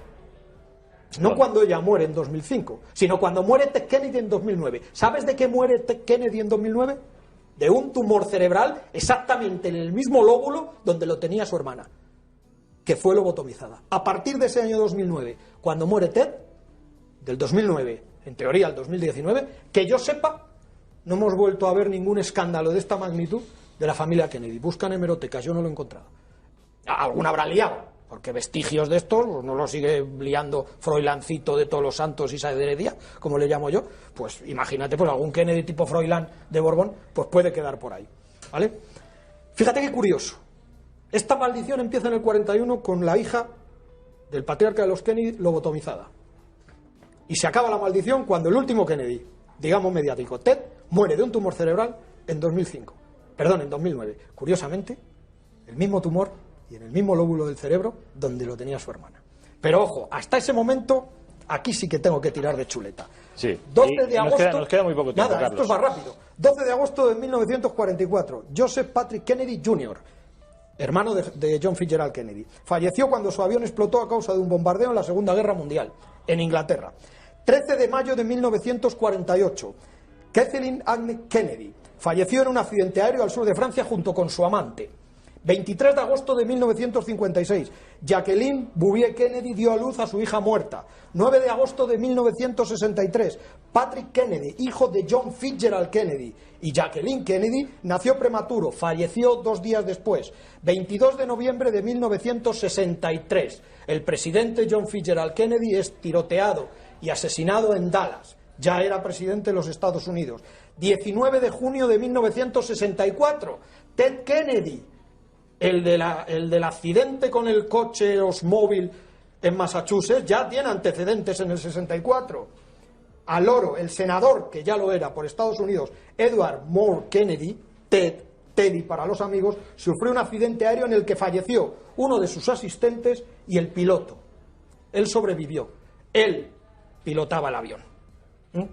No cuando ella muere en 2005, sino cuando muere Ted Kennedy en 2009. ¿Sabes de qué muere Ted Kennedy en 2009? De un tumor cerebral exactamente en el mismo lóbulo donde lo tenía su hermana, que fue lobotomizada. A partir de ese año 2009, cuando muere Ted, del 2009, en teoría al 2019, que yo sepa, no hemos vuelto a ver ningún escándalo de esta magnitud de la familia Kennedy. Buscan hemerotecas, yo no lo he encontrado. Alguna habrá liado, porque vestigios de estos pues no lo sigue liando Froilancito de todos los santos y Saederedía, como le llamo yo. Pues imagínate, pues algún Kennedy tipo Froilán de Borbón, pues puede quedar por ahí, ¿vale? Fíjate qué curioso. Esta maldición empieza en el 41 con la hija del patriarca de los Kennedy lobotomizada. Y se acaba la maldición cuando el último Kennedy, digamos mediático, Ted, muere de un tumor cerebral en 2009. Curiosamente, el mismo tumor y en el mismo lóbulo del cerebro donde lo tenía su hermana. Pero ojo, hasta ese momento, aquí sí que tengo que tirar de chuleta. Sí. 12 de agosto... Nos queda muy poco tiempo, nada, Carlos. esto es más rápido. 12 de agosto de 1944, Joseph Patrick Kennedy Jr., hermano de John Fitzgerald Kennedy, falleció cuando su avión explotó a causa de un bombardeo en la Segunda Guerra Mundial, en Inglaterra. 13 de mayo de 1948, Kathleen Agnes Kennedy falleció en un accidente aéreo al sur de Francia junto con su amante. 23 de agosto de 1956, Jacqueline Bouvier Kennedy dio a luz a su hija muerta. 9 de agosto de 1963, Patrick Kennedy, hijo de John Fitzgerald Kennedy y Jacqueline Kennedy, nació prematuro, falleció 2 días después. 22 de noviembre de 1963, el presidente John Fitzgerald Kennedy es tiroteado y asesinado en Dallas. Ya era presidente de los Estados Unidos. 19 de junio de 1964, Ted Kennedy, el del accidente con el coche Oldsmobile en Massachusetts, ya tiene antecedentes en el 64. Al loro, el senador, que ya lo era por Estados Unidos, Edward Moore Kennedy, Teddy para los amigos, sufrió un accidente aéreo en el que falleció uno de sus asistentes y el piloto. Él sobrevivió. Él pilotaba el avión.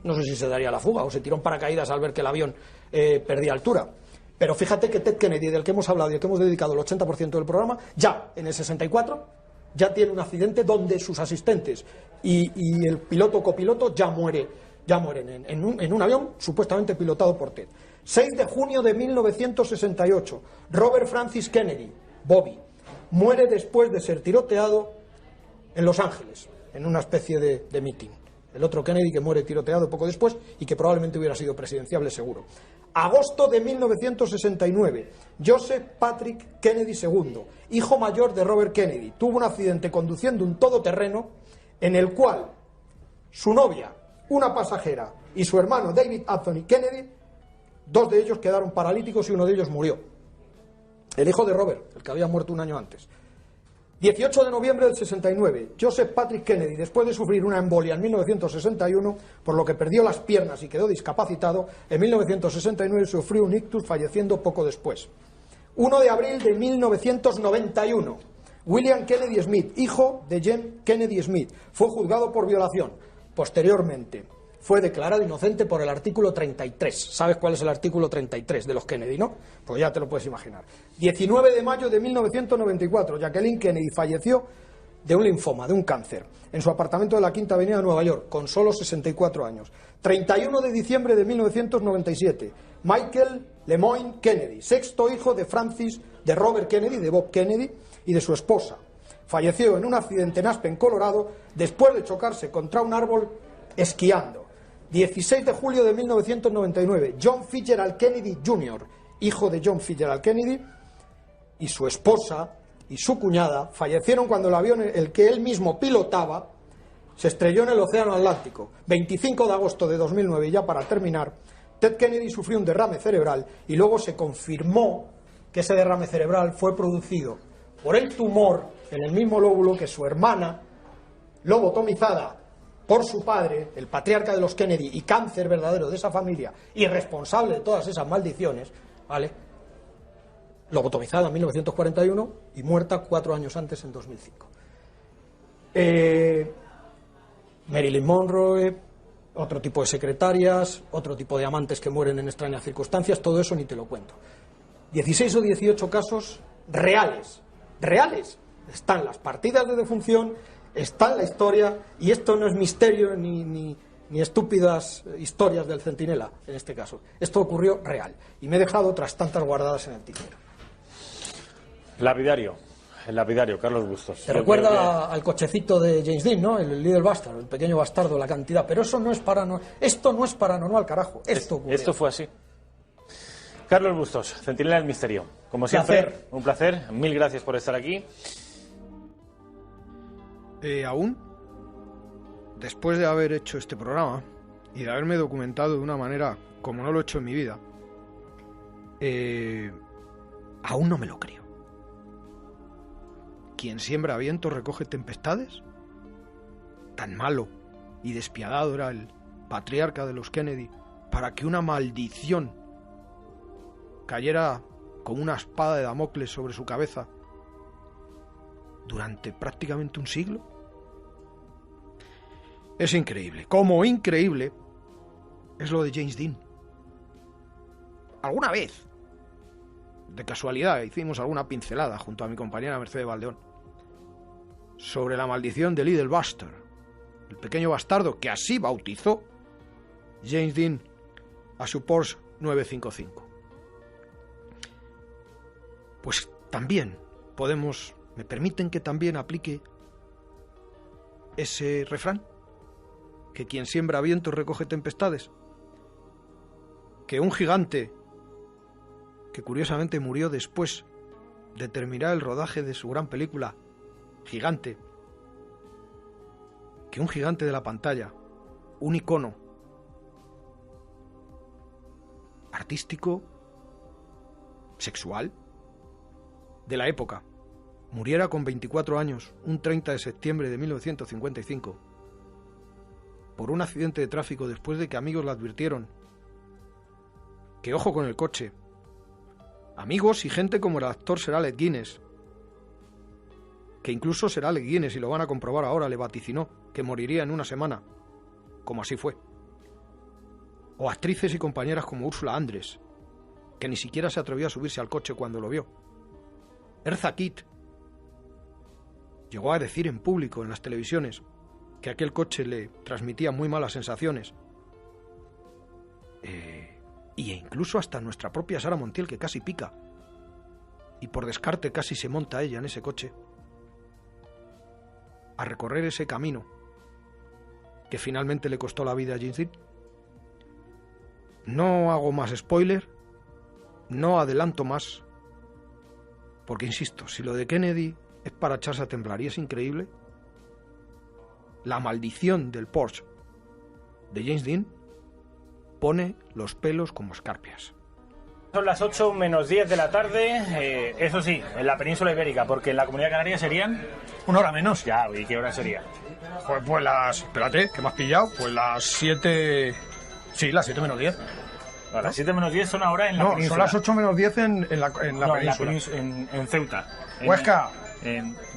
No sé si se daría la fuga o se tiró en paracaídas al ver que el avión perdía altura. Pero fíjate que Ted Kennedy, del que hemos hablado y al que hemos dedicado el 80% del programa, ya en el 64 ya tiene un accidente donde sus asistentes y el piloto o copiloto ya mueren en un avión supuestamente pilotado por Ted. 6 de junio de 1968, Robert Francis Kennedy, Bobby, muere después de ser tiroteado en Los Ángeles, en una especie de meeting. El otro Kennedy que muere tiroteado poco después y que probablemente hubiera sido presidenciable seguro. Agosto de 1969, Joseph Patrick Kennedy II, hijo mayor de Robert Kennedy, tuvo un accidente conduciendo un todoterreno en el cual su novia, una pasajera, y su hermano David Anthony Kennedy, 2 de ellos quedaron paralíticos y uno de ellos murió. El hijo de Robert, el que había muerto un año antes. 18 de noviembre del 69, Joseph Patrick Kennedy, después de sufrir una embolia en 1961, por lo que perdió las piernas y quedó discapacitado, en 1969 sufrió un ictus, falleciendo poco después. 1 de abril de 1991, William Kennedy Smith, hijo de James Kennedy Smith, fue juzgado por violación. Posteriormente, fue declarado inocente por el artículo 33. ¿Sabes cuál es el artículo 33 de los Kennedy, no? Pues ya te lo puedes imaginar. 19 de mayo de 1994, Jacqueline Kennedy falleció de un linfoma, de un cáncer, en su apartamento de la Quinta Avenida de Nueva York, con solo 64 años. 31 de diciembre de 1997, Michael LeMoyne Kennedy, 6º hijo de Robert Kennedy, de Bob Kennedy, y de su esposa. falleció en un accidente en Aspen, Colorado, después de chocarse contra un árbol esquiando. 16 de julio de 1999, John Fitzgerald Kennedy Jr., hijo de John Fitzgerald Kennedy, y su esposa y su cuñada fallecieron cuando el avión, el que él mismo pilotaba, se estrelló en el Océano Atlántico. 25 de agosto de 2009, y ya para terminar, Ted Kennedy sufrió un derrame cerebral y luego se confirmó que ese derrame cerebral fue producido por el tumor en el mismo lóbulo que su hermana, lobotomizada por su padre, el patriarca de los Kennedy y cáncer verdadero de esa familia y responsable de todas esas maldiciones, ¿vale? Lobotomizada en 1941 y muerta 4 años antes, en 2005. Marilyn Monroe, otro tipo de secretarias, otro tipo de amantes que mueren en extrañas circunstancias, todo eso ni te lo cuento. 16 o 18 casos reales, están las partidas de defunción, está en la historia, y esto no es misterio ni estúpidas historias del Centinela, en este caso. Esto ocurrió real, y me he dejado otras tantas guardadas en el tintero. El lapidario, Carlos Bustos. Te recuerda al cochecito de James Dean, ¿no? El Little Bastard, el pequeño bastardo, la cantidad. Pero eso no es esto no es paranormal, carajo. Esto fue así. Carlos Bustos, Centinela del Misterio. Como siempre, un placer. Mil gracias por estar aquí. Aún, después de haber hecho este programa y de haberme documentado de una manera como no lo he hecho en mi vida, aún no me lo creo. ¿Quien siembra viento recoge tempestades? Tan malo y despiadado era el patriarca de los Kennedy para que una maldición cayera como una espada de Damocles sobre su cabeza durante prácticamente un siglo. Es increíble. Como increíble es lo de James Dean. Alguna vez, de casualidad, hicimos alguna pincelada junto a mi compañera Mercedes Valdeón sobre la maldición de Little Bastard, el pequeño bastardo que así bautizó James Dean a su Porsche 955. Pues también me permiten que también aplique ese refrán, que quien siembra vientos recoge tempestades, que un gigante que curiosamente murió después de terminar el rodaje de su gran película Gigante, que un gigante de la pantalla, un icono artístico, sexual, de la época, muriera con 24 años, un 30 de septiembre de 1955, por un accidente de tráfico después de que amigos le advirtieron que ojo con el coche. Amigos y gente como el actor Sir Alec Guinness, que incluso Sir Alec Guinness, y lo van a comprobar ahora, le vaticinó que moriría en una semana, como así fue. O actrices y compañeras como Ursula Andress, que ni siquiera se atrevió a subirse al coche cuando lo vio. Eartha Kitt llegó a decir en público en las televisiones que aquel coche le transmitía muy malas sensaciones. Y incluso hasta nuestra propia Sara Montiel, que casi pica, y por descarte casi se monta ella en ese coche, a recorrer ese camino que finalmente le costó la vida a James Dean. No hago más spoiler, no adelanto más, porque insisto, si lo de Kennedy es para echarse a temblar y es increíble, la maldición del Porsche de James Dean pone los pelos como escarpias. Son las 8 menos 10 de la tarde, eso sí, en la península ibérica, porque en la Comunidad Canaria serían... Una hora menos. Ya, ¿y qué hora sería? Pues las... Espérate, que me has pillado. Pues las 7... Sí, las 7 menos 10. No, las 7 menos 10 son ahora en la península. No, son las 8 menos 10 en la península. En Ceuta. Huesca.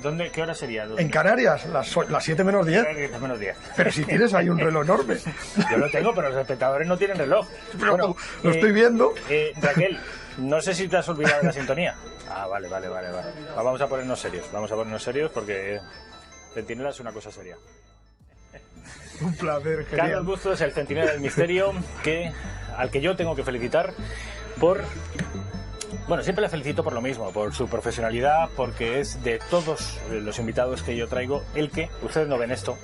¿Dónde? ¿Qué hora sería? ¿Dónde? En Canarias, las 7 menos 10. 7 menos 10. Pero si tienes ahí un reloj enorme. Yo lo tengo, pero los espectadores no tienen reloj. Pero bueno, lo estoy viendo. Raquel, no sé si te has olvidado de la sintonía. Ah, vale. Vamos a ponernos serios porque Centinela es una cosa seria. Un placer, genial. Carlos Bustos, el Centinela del Misterio, al que yo tengo que felicitar por Bueno, siempre le felicito por lo mismo, por su profesionalidad, porque es de todos los invitados que yo traigo el que, ustedes no ven esto,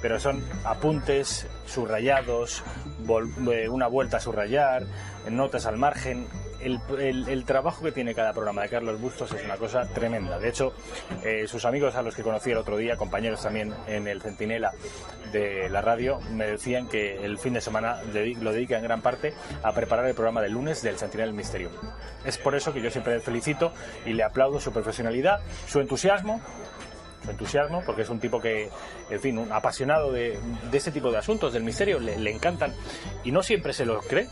pero son apuntes, subrayados, una vuelta a subrayar, notas al margen. El trabajo que tiene cada programa de Carlos Bustos es una cosa tremenda. De hecho, sus amigos a los que conocí el otro día, compañeros también en el Centinela de la radio, me decían que el fin de semana lo dedica en gran parte a preparar el programa del lunes del Centinela del Misterio. Es por eso que yo siempre le felicito y le aplaudo su profesionalidad, su entusiasmo, porque es un tipo que, en fin, un apasionado de este tipo de asuntos, del misterio, le encantan, y no siempre se los cree.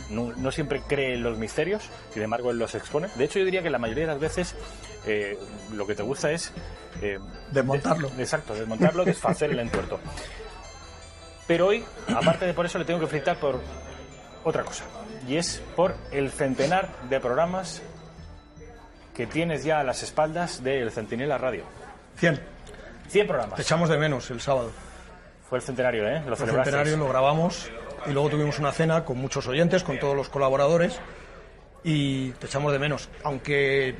No siempre cree en los misterios, sin embargo él los expone. De hecho, yo diría que la mayoría de las veces lo que te gusta es desmontarlo. Exacto, desmontarlo, desfacer el entuerto. Pero hoy, aparte de por eso, le tengo que felicitar por otra cosa, y es por el centenar de programas que tienes ya a las espaldas del Centinela Radio. 100 programas. Te echamos de menos el sábado. Fue el centenario, ¿eh? El centenario lo grabamos y luego tuvimos una cena con muchos oyentes, con todos los colaboradores, y te echamos de menos. Aunque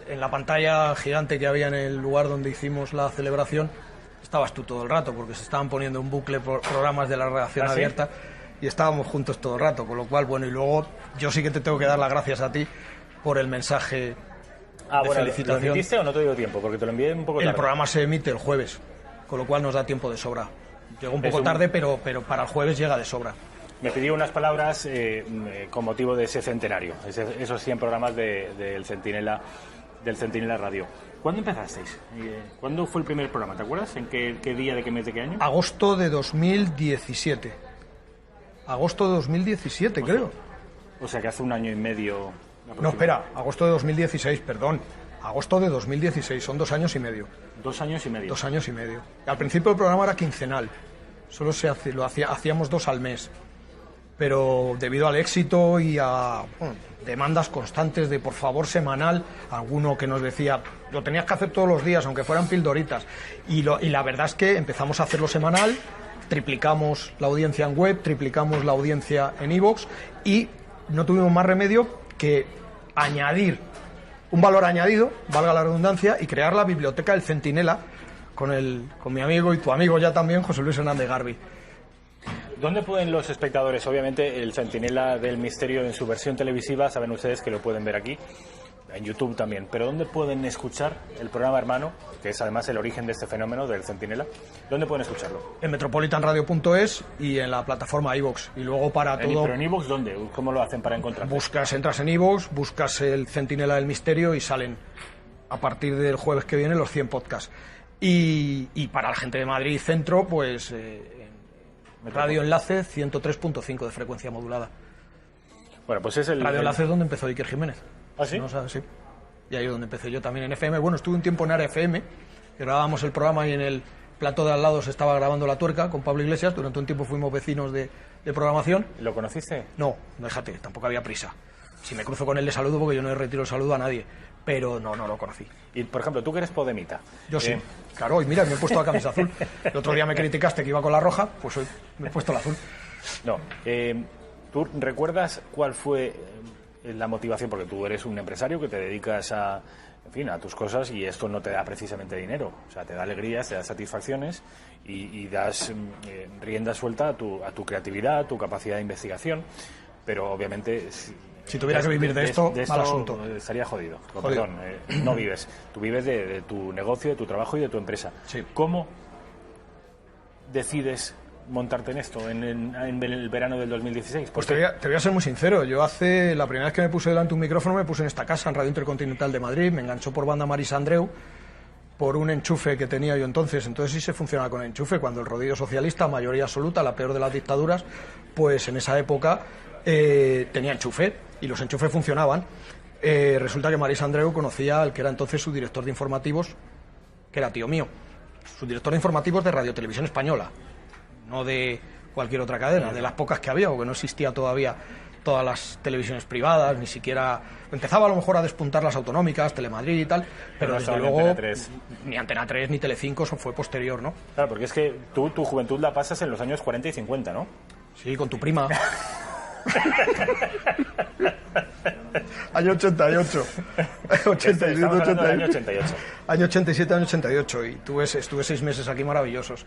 en la pantalla gigante que había en el lugar donde hicimos la celebración estabas tú todo el rato, porque se estaban poniendo en bucle programas de la redacción abierta y estábamos juntos todo el rato, con lo cual, bueno, y luego yo sí que te tengo que dar las gracias a ti por el mensaje de felicitación. ¿Lo emitiste o no te dio tiempo? Porque te lo envié un poco tarde. El programa se emite el jueves, con lo cual nos da tiempo de sobra. Llegó un poco tarde, pero para el jueves llega de sobra. Me pidió unas palabras con motivo de ese centenario, esos 100 programas del Centinela Radio. ¿Cuándo empezasteis? ¿Cuándo fue el primer programa? ¿Te acuerdas? ¿En qué día, de qué mes, de qué año? Agosto de 2017. Agosto de 2017, creo. O sea que hace un año y medio. No, espera, agosto de 2016, perdón. Agosto de 2016, son 2 años y medio. 2 años y medio. 2 años y medio. Al principio el programa era quincenal. Solo hacíamos 2 al mes. Pero debido al éxito y a demandas constantes de por favor semanal, alguno que nos decía lo tenías que hacer todos los días, aunque fueran pildoritas. Y la verdad es que empezamos a hacerlo semanal, triplicamos la audiencia en web, triplicamos la audiencia en iVoox y no tuvimos más remedio que añadir un valor añadido, valga la redundancia, y crear la biblioteca del Centinela con mi amigo y tu amigo ya también, José Luis Hernández Garbi. ¿Dónde pueden los espectadores? Obviamente el Centinela del Misterio en su versión televisiva, saben ustedes que lo pueden ver aquí, en YouTube también, pero ¿dónde pueden escuchar el programa hermano, que es además el origen de este fenómeno del Centinela? ¿Dónde pueden escucharlo? En metropolitanradio.es y en la plataforma iVoox. Y luego para todo... ¿Pero en iVoox dónde? ¿Cómo lo hacen para encontrarlo? Entras en iVoox, buscas el Centinela del Misterio y salen a partir del jueves que viene los 100 podcasts. Y para la gente de Madrid Centro, pues Radio Enlace 103.5 de frecuencia modulada. Bueno, pues es el... Radio Enlace es donde empezó Iker Jiménez. ¿Ah, sí? ¿No sabes? Sí. Y ahí es donde empecé yo también en FM. Bueno, estuve un tiempo en Área FM, que grabábamos el programa y en el plató de al lado se estaba grabando La Tuerca con Pablo Iglesias. Durante un tiempo fuimos vecinos de programación. ¿Lo conociste? No, déjate, tampoco había prisa. Si me cruzo con él le saludo porque yo no le retiro el saludo a nadie. Pero no lo conocí. Y, por ejemplo, tú que eres podemita. Yo sí, claro, y mira, me he puesto la camisa azul. El otro día me criticaste que iba con la roja, pues hoy me he puesto la azul. No, ¿tú recuerdas cuál fue la motivación? Porque tú eres un empresario que te dedicas a tus cosas y esto no te da precisamente dinero. O sea, te da alegrías, te da satisfacciones y das rienda suelta a tu creatividad, a tu capacidad de investigación. Pero obviamente... Si tuviera que vivir de esto, mal asunto. Estaría jodido. Perdón, no vives. Tú vives de tu negocio, de tu trabajo y de tu empresa. Sí. ¿Cómo decides montarte en esto en el verano del 2016? Pues te voy a ser muy sincero. Yo la primera vez que me puse delante de un micrófono me puse en esta casa, en Radio Intercontinental de Madrid. Me enganchó por banda Marisa Andreu por un enchufe que tenía yo entonces. Entonces sí se funcionaba con enchufe. Cuando el rodillo socialista, mayoría absoluta, la peor de las dictaduras, pues en esa época tenía enchufe y los enchufes funcionaban. Resulta que Marisa Andreu conocía al que era entonces su director de informativos, que era tío mío. Su director de informativos de Radio Televisión Española, no de cualquier otra cadena, de las pocas que había, porque no existía todavía todas las televisiones privadas, ni siquiera... Empezaba a lo mejor a despuntar las autonómicas, Telemadrid y tal, pero desde luego ni Antena 3 ni Telecinco, eso fue posterior, ¿no? Claro, porque es que tú tu juventud la pasas en los años 40 y 50, ¿no? Sí, con tu prima. Año 88. 87, Estamos hablando del año 88. 88. Año 87, año 88. Y estuve 6 meses aquí maravillosos.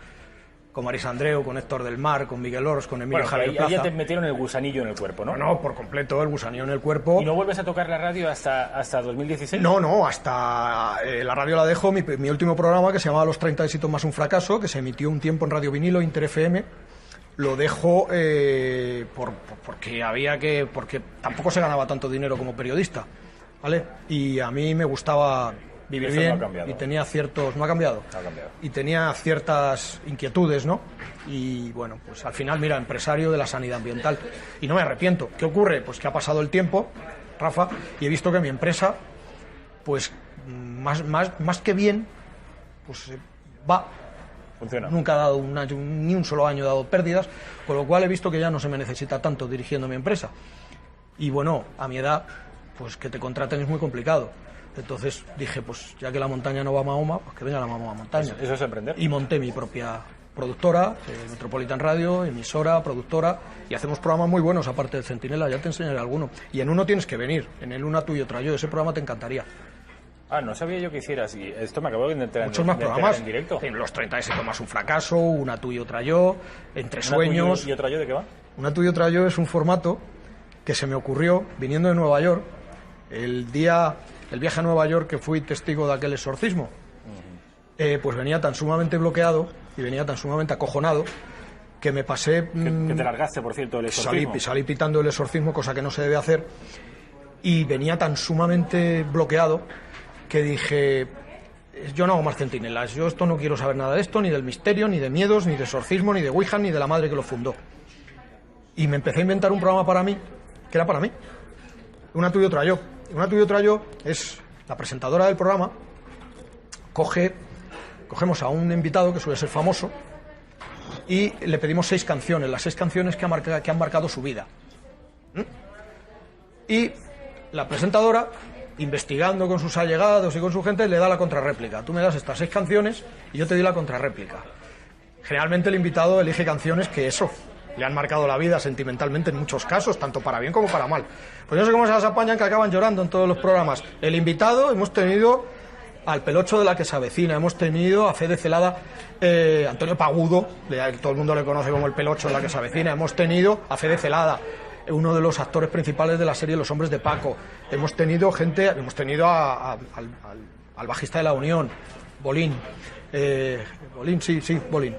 Con Maris Andreu, con Héctor del Mar, con Miguel Ors, con Emilio Bueno, Javier ahí Plaza. ya te metieron el gusanillo en el cuerpo, ¿no? No, por completo, el gusanillo en el cuerpo. ¿Y no vuelves a tocar la radio hasta 2016? No, hasta la radio la dejo, mi último programa, que se llamaba Los 30 éxitos más un fracaso, que se emitió un tiempo en Radio Vinilo, Inter FM, lo dejo porque tampoco se ganaba tanto dinero como periodista, ¿vale? Y a mí me gustaba vivir Eso bien, no ha cambiado. y tenía ciertos... ¿No ha cambiado? No ha cambiado. Y tenía ciertas inquietudes, ¿no? Y bueno, pues al final, mira, empresario de la sanidad ambiental. Y no me arrepiento. ¿Qué ocurre? Pues que ha pasado el tiempo, Rafa, y he visto que mi empresa, pues más que bien, pues va. Funciona. Nunca ha dado ni un solo año ha dado pérdidas, con lo cual he visto que ya no se me necesita tanto dirigiendo mi empresa. Y bueno, a mi edad, pues que te contraten es muy complicado. Entonces dije, pues ya que la montaña no va a Mahoma, pues que venga la Mahoma montaña. Eso es emprender. Y monté mi propia productora, Metropolitan Radio, emisora, productora, y hacemos programas muy buenos aparte del Centinela, ya te enseñaré alguno. Y en uno tienes que venir, en el Una tú y otra yo, ese programa te encantaría. Ah, no sabía yo que hicieras, y esto me acabo de enterar. Muchos más programas, en directo. en Los 30 éxitos más un fracaso, Una tú y otra yo, Entre sueños. ¿Y otra yo de qué va? Una tú y otra yo es un formato que se me ocurrió viniendo de Nueva York, el viaje a Nueva York que fui testigo de aquel exorcismo. Pues venía tan sumamente bloqueado y venía tan sumamente acojonado que me pasé... Que te largaste, por cierto, el exorcismo. Salí pitando el exorcismo, cosa que no se debe hacer, y venía tan sumamente bloqueado que dije, yo no hago más centinelas, yo esto no quiero saber nada de esto, ni del misterio, ni de miedos, ni de exorcismo, ni de Ouija, ni de la madre que lo fundó. Y me empecé a inventar un programa para mí, que era para mí. Una tú y otra yo. Una tú y otra yo es la presentadora del programa, cogemos a un invitado que suele ser famoso y le pedimos 6 canciones, las 6 canciones que han marcado su vida. Y la presentadora, investigando con sus allegados y con su gente, le da la contrarréplica. Tú me das estas 6 canciones y yo te doy la contrarréplica. Generalmente el invitado elige canciones que le han marcado la vida sentimentalmente en muchos casos, tanto para bien como para mal. Pues yo sé cómo se las apañan, que acaban llorando en todos los programas. El invitado, hemos tenido al Pelocho de La que se avecina, hemos tenido a Fede Celada, Antonio Pagudo, todo el mundo le conoce como el Pelocho de La que se avecina, hemos tenido a Fede Celada, uno de los actores principales de la serie Los hombres de Paco, hemos tenido al bajista de La Unión, Bolín, Bolín.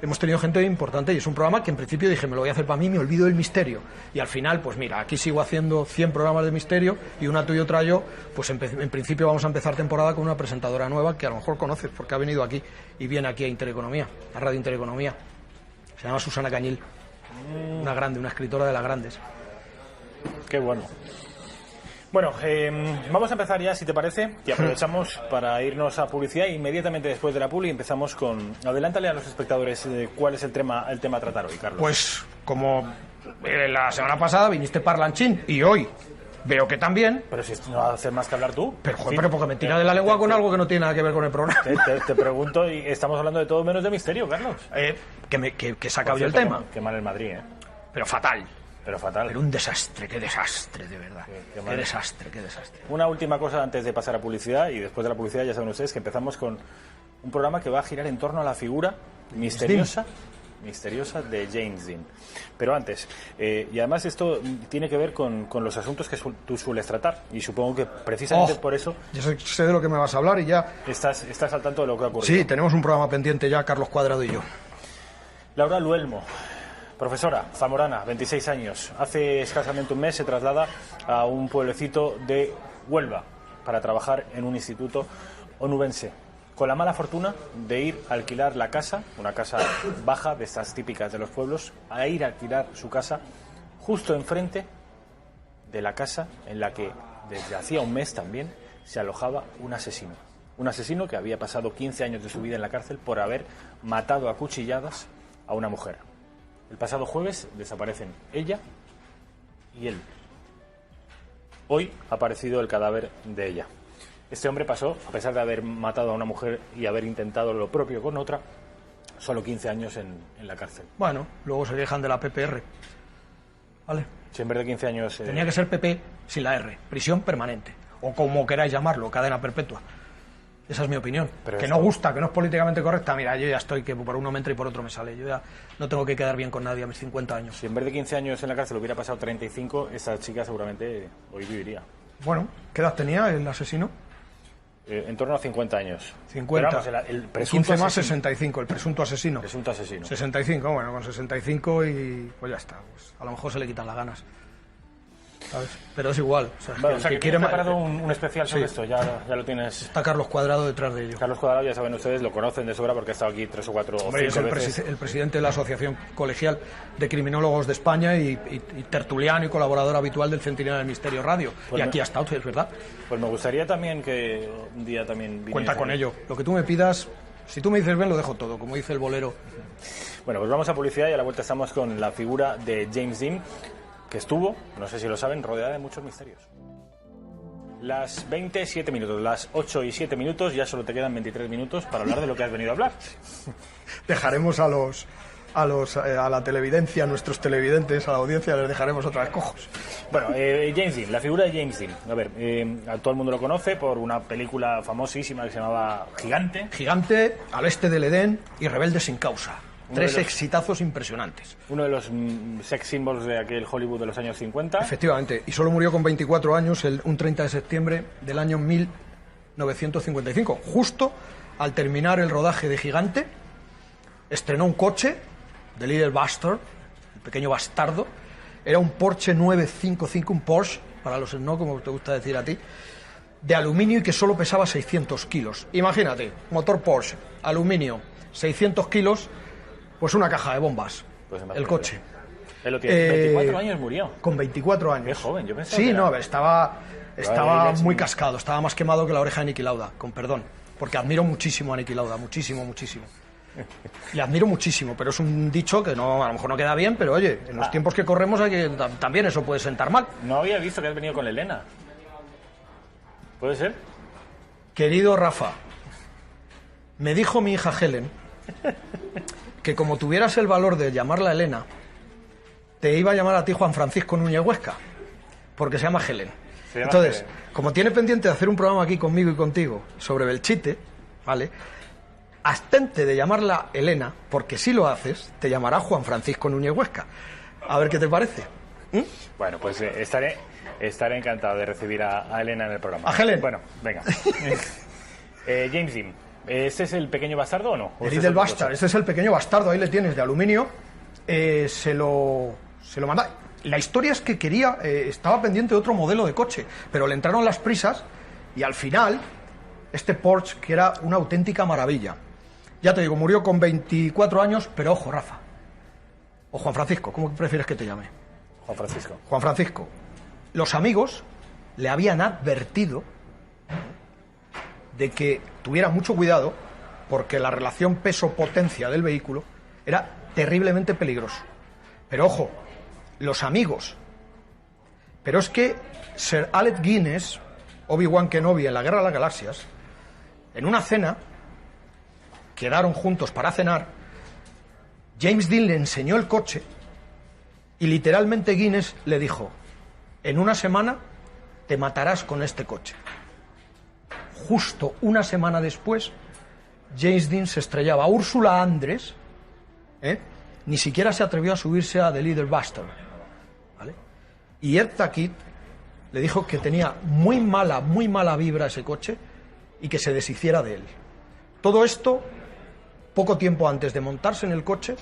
Hemos tenido gente importante y es un programa que en principio dije, me lo voy a hacer para mí, me olvido del misterio. Y al final, pues mira, aquí sigo haciendo 100 programas de misterio y Una tú y otra yo, pues en principio vamos a empezar temporada con una presentadora nueva que a lo mejor conoces porque ha venido aquí y viene aquí a Intereconomía, a Radio Intereconomía. Se llama Susana Cañil, una grande, una escritora de las grandes. Qué bueno. Bueno, vamos a empezar ya, si te parece, y aprovechamos para irnos a publicidad. Inmediatamente después de la publi empezamos con... Adelántale a los espectadores cuál es el tema a tratar hoy, Carlos. Pues como la semana pasada viniste parlanchín y hoy veo que también... Pero si no vas a hacer más que hablar tú. Pero, joder, Sí. pero porque me tira de la lengua con algo que no tiene nada que ver con el programa. Te pregunto, y estamos hablando de todo menos de misterio, Carlos. Que he sacado Por yo el cierto, tema. Qué mal el Madrid, ¿eh? Pero fatal. Pero fatal. Pero un desastre, qué desastre, de verdad. Qué Qué mal. desastre, qué desastre. Una última cosa antes de pasar a publicidad, y después de la publicidad ya saben ustedes que empezamos con un programa que va a girar en torno a la figura misteriosa de James Dean. Pero antes, y además esto tiene que ver con los asuntos que tú sueles tratar, y supongo que precisamente por eso Yo sé de lo que me vas a hablar y ya... estás al tanto de lo que ha ocurrido. Sí, tenemos un programa pendiente ya, Carlos Cuadrado y yo. Laura Luelmo, profesora zamorana, 26 años. Hace escasamente un mes se traslada a un pueblecito de Huelva para trabajar en un instituto onubense, con la mala fortuna de ir a alquilar la casa, una casa baja de estas típicas de los pueblos, a ir a alquilar su casa justo enfrente de la casa en la que desde hacía un mes también se alojaba un asesino. Un asesino que había pasado 15 años de su vida en la cárcel por haber matado a cuchilladas a una mujer. El pasado jueves desaparecen ella y él. Hoy ha aparecido el cadáver de ella. Este hombre pasó, a pesar de haber matado a una mujer y haber intentado lo propio con otra, solo 15 años en la cárcel. Bueno, luego se quejan de la PPR. ¿Vale? Si en vez de 15 años... Tenía que ser PP sin la R, prisión permanente, o como queráis llamarlo, cadena perpetua. Esa es mi opinión. Pero que no gusta, que no es políticamente correcta. Mira, yo ya estoy que por uno me entra y por otro me sale. Yo ya no tengo que quedar bien con nadie a mis 50 años. Si en vez de 15 años en la cárcel hubiera pasado 35, esa chica seguramente hoy viviría. Bueno, ¿qué edad tenía el asesino? En torno a 50 años. 50. Pero vamos, el presunto 15 más asesino. 65, el presunto asesino. Presunto asesino. 65, bueno, con 65 y pues ya está. Pues a lo mejor se le quitan las ganas. ¿Sabes? Pero es igual. O sea, Bueno, o sea, que quiere tienes preparado un especial sobre Sí. esto, ya lo tienes. Está Carlos Cuadrado detrás de ello. Carlos Cuadrado, ya saben ustedes, lo conocen de sobra porque ha estado aquí 3 o 4 o Hombre, es 5 el, veces. el presidente de la Asociación Colegial de Criminólogos de España y tertuliano y colaborador habitual del Centinela del Misterio Radio. Pues y aquí ha estado, es verdad. Pues me gustaría también que un día también viniese. Cuenta con ello. Lo que tú me pidas, si tú me dices ven, lo dejo todo, como dice el bolero. Bueno, pues vamos a publicidad y a la vuelta estamos con la figura de James Dean, que estuvo, no sé si lo saben, rodeada de muchos misterios. Las 27 minutos, las 8 y 7 minutos, ya solo te quedan 23 minutos para hablar de lo que has venido a hablar. Dejaremos a la televidencia, a nuestros televidentes, a la audiencia, les dejaremos otra vez cojos. Bueno, James Dean, la figura de James Dean. A ver, a todo el mundo lo conoce por una película famosísima que se llamaba Gigante. Gigante, Al este del Edén y Rebelde sin causa. Uno de 3 los- exitazos impresionantes. Uno de los sex symbols de aquel Hollywood de los años 50. Efectivamente, y solo murió con 24 años un 30 de septiembre del año 1955. Justo al terminar el rodaje de Gigante, estrenó un coche, The Little Bastard, el pequeño bastardo. Era un Porsche 955, un Porsche, para los no, como te gusta decir a ti, de aluminio y que solo pesaba 600 kilos. Imagínate, motor Porsche, aluminio, 600 kilos, pues una caja de bombas, Pues el imagínate. coche. Él lo tiene. 24 años murió. Con 24 años. Qué joven, yo pensaba Sí, que era- no, a ver, estaba Jackson. muy cascado, estaba más quemado que la oreja de Niki Lauda, con perdón. Porque admiro muchísimo a Niki Lauda, muchísimo, muchísimo. Le admiro muchísimo, pero es un dicho que no, a lo mejor no queda bien, pero oye, en los tiempos que corremos hay que también eso puede sentar mal. No había visto que has venido con Elena. ¿Puede ser? Querido Rafa, me dijo mi hija Helen que como tuvieras el valor de llamarla Elena, te iba a llamar a ti Juan Francisco Núñez Huesca, porque se llama Helen. Se llama Entonces, Helen. como tiene pendiente de hacer un programa aquí conmigo y contigo sobre Belchite, ¿vale? Abstente de llamarla Elena, porque si lo haces, te llamará Juan Francisco Núñez Huesca. A ver qué te parece. Bueno, pues estaré encantado de recibir a Elena en el programa. ¿A Helen? Bueno, venga. James Dean, ¿este es el pequeño bastardo o no? ¿O El este es del otra Bastard, cosa? este es el pequeño bastardo, ahí le tienes, de aluminio. Se lo manda. La historia es que estaba pendiente de otro modelo de coche, pero le entraron las prisas y al final, este Porsche, que era una auténtica maravilla. Ya te digo, murió con 24 años, pero ojo, Rafa. O Juan Francisco, ¿cómo prefieres que te llame? Juan Francisco. Juan Francisco. Los amigos le habían advertido de que tuviera mucho cuidado porque la relación peso-potencia del vehículo era terriblemente peligroso. Pero ojo, los amigos. Pero es que Sir Alec Guinness, Obi-Wan Kenobi en la Guerra de las Galaxias, en una cena, quedaron juntos para cenar, James Dean le enseñó el coche y literalmente Guinness le dijo: en una semana te matarás con este coche. Justo una semana después, James Dean se estrellaba. Úrsula Andress ni siquiera se atrevió a subirse a The Little Bastard, ¿vale? Y Eartha Kitt le dijo que tenía muy mala vibra ese coche y que se deshiciera de él. Todo esto poco tiempo antes de montarse en el coche,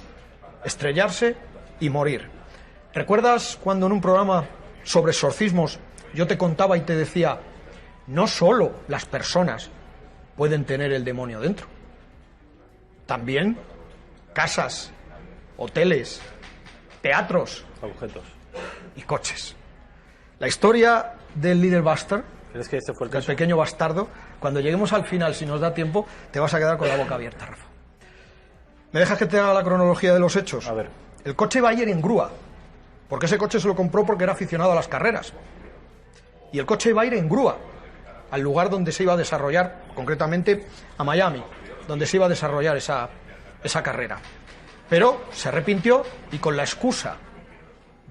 estrellarse y morir. ¿Recuerdas cuando en un programa sobre exorcismos yo te contaba y te decía, no solo las personas pueden tener el demonio dentro, también casas, hoteles, teatros, Objetos. y coches? La historia del Little Bastard, ¿Crees que este fue el del caso? pequeño bastardo, cuando lleguemos al final, si nos da tiempo, te vas a quedar con la boca abierta, Rafa. ¿Me dejas que te haga la cronología de los hechos? A ver. El coche iba a ir en grúa, porque ese coche se lo compró porque era aficionado a las carreras. Y el coche iba a ir en grúa al lugar donde se iba a desarrollar, concretamente a Miami, donde se iba a desarrollar esa carrera. Pero se arrepintió y con la excusa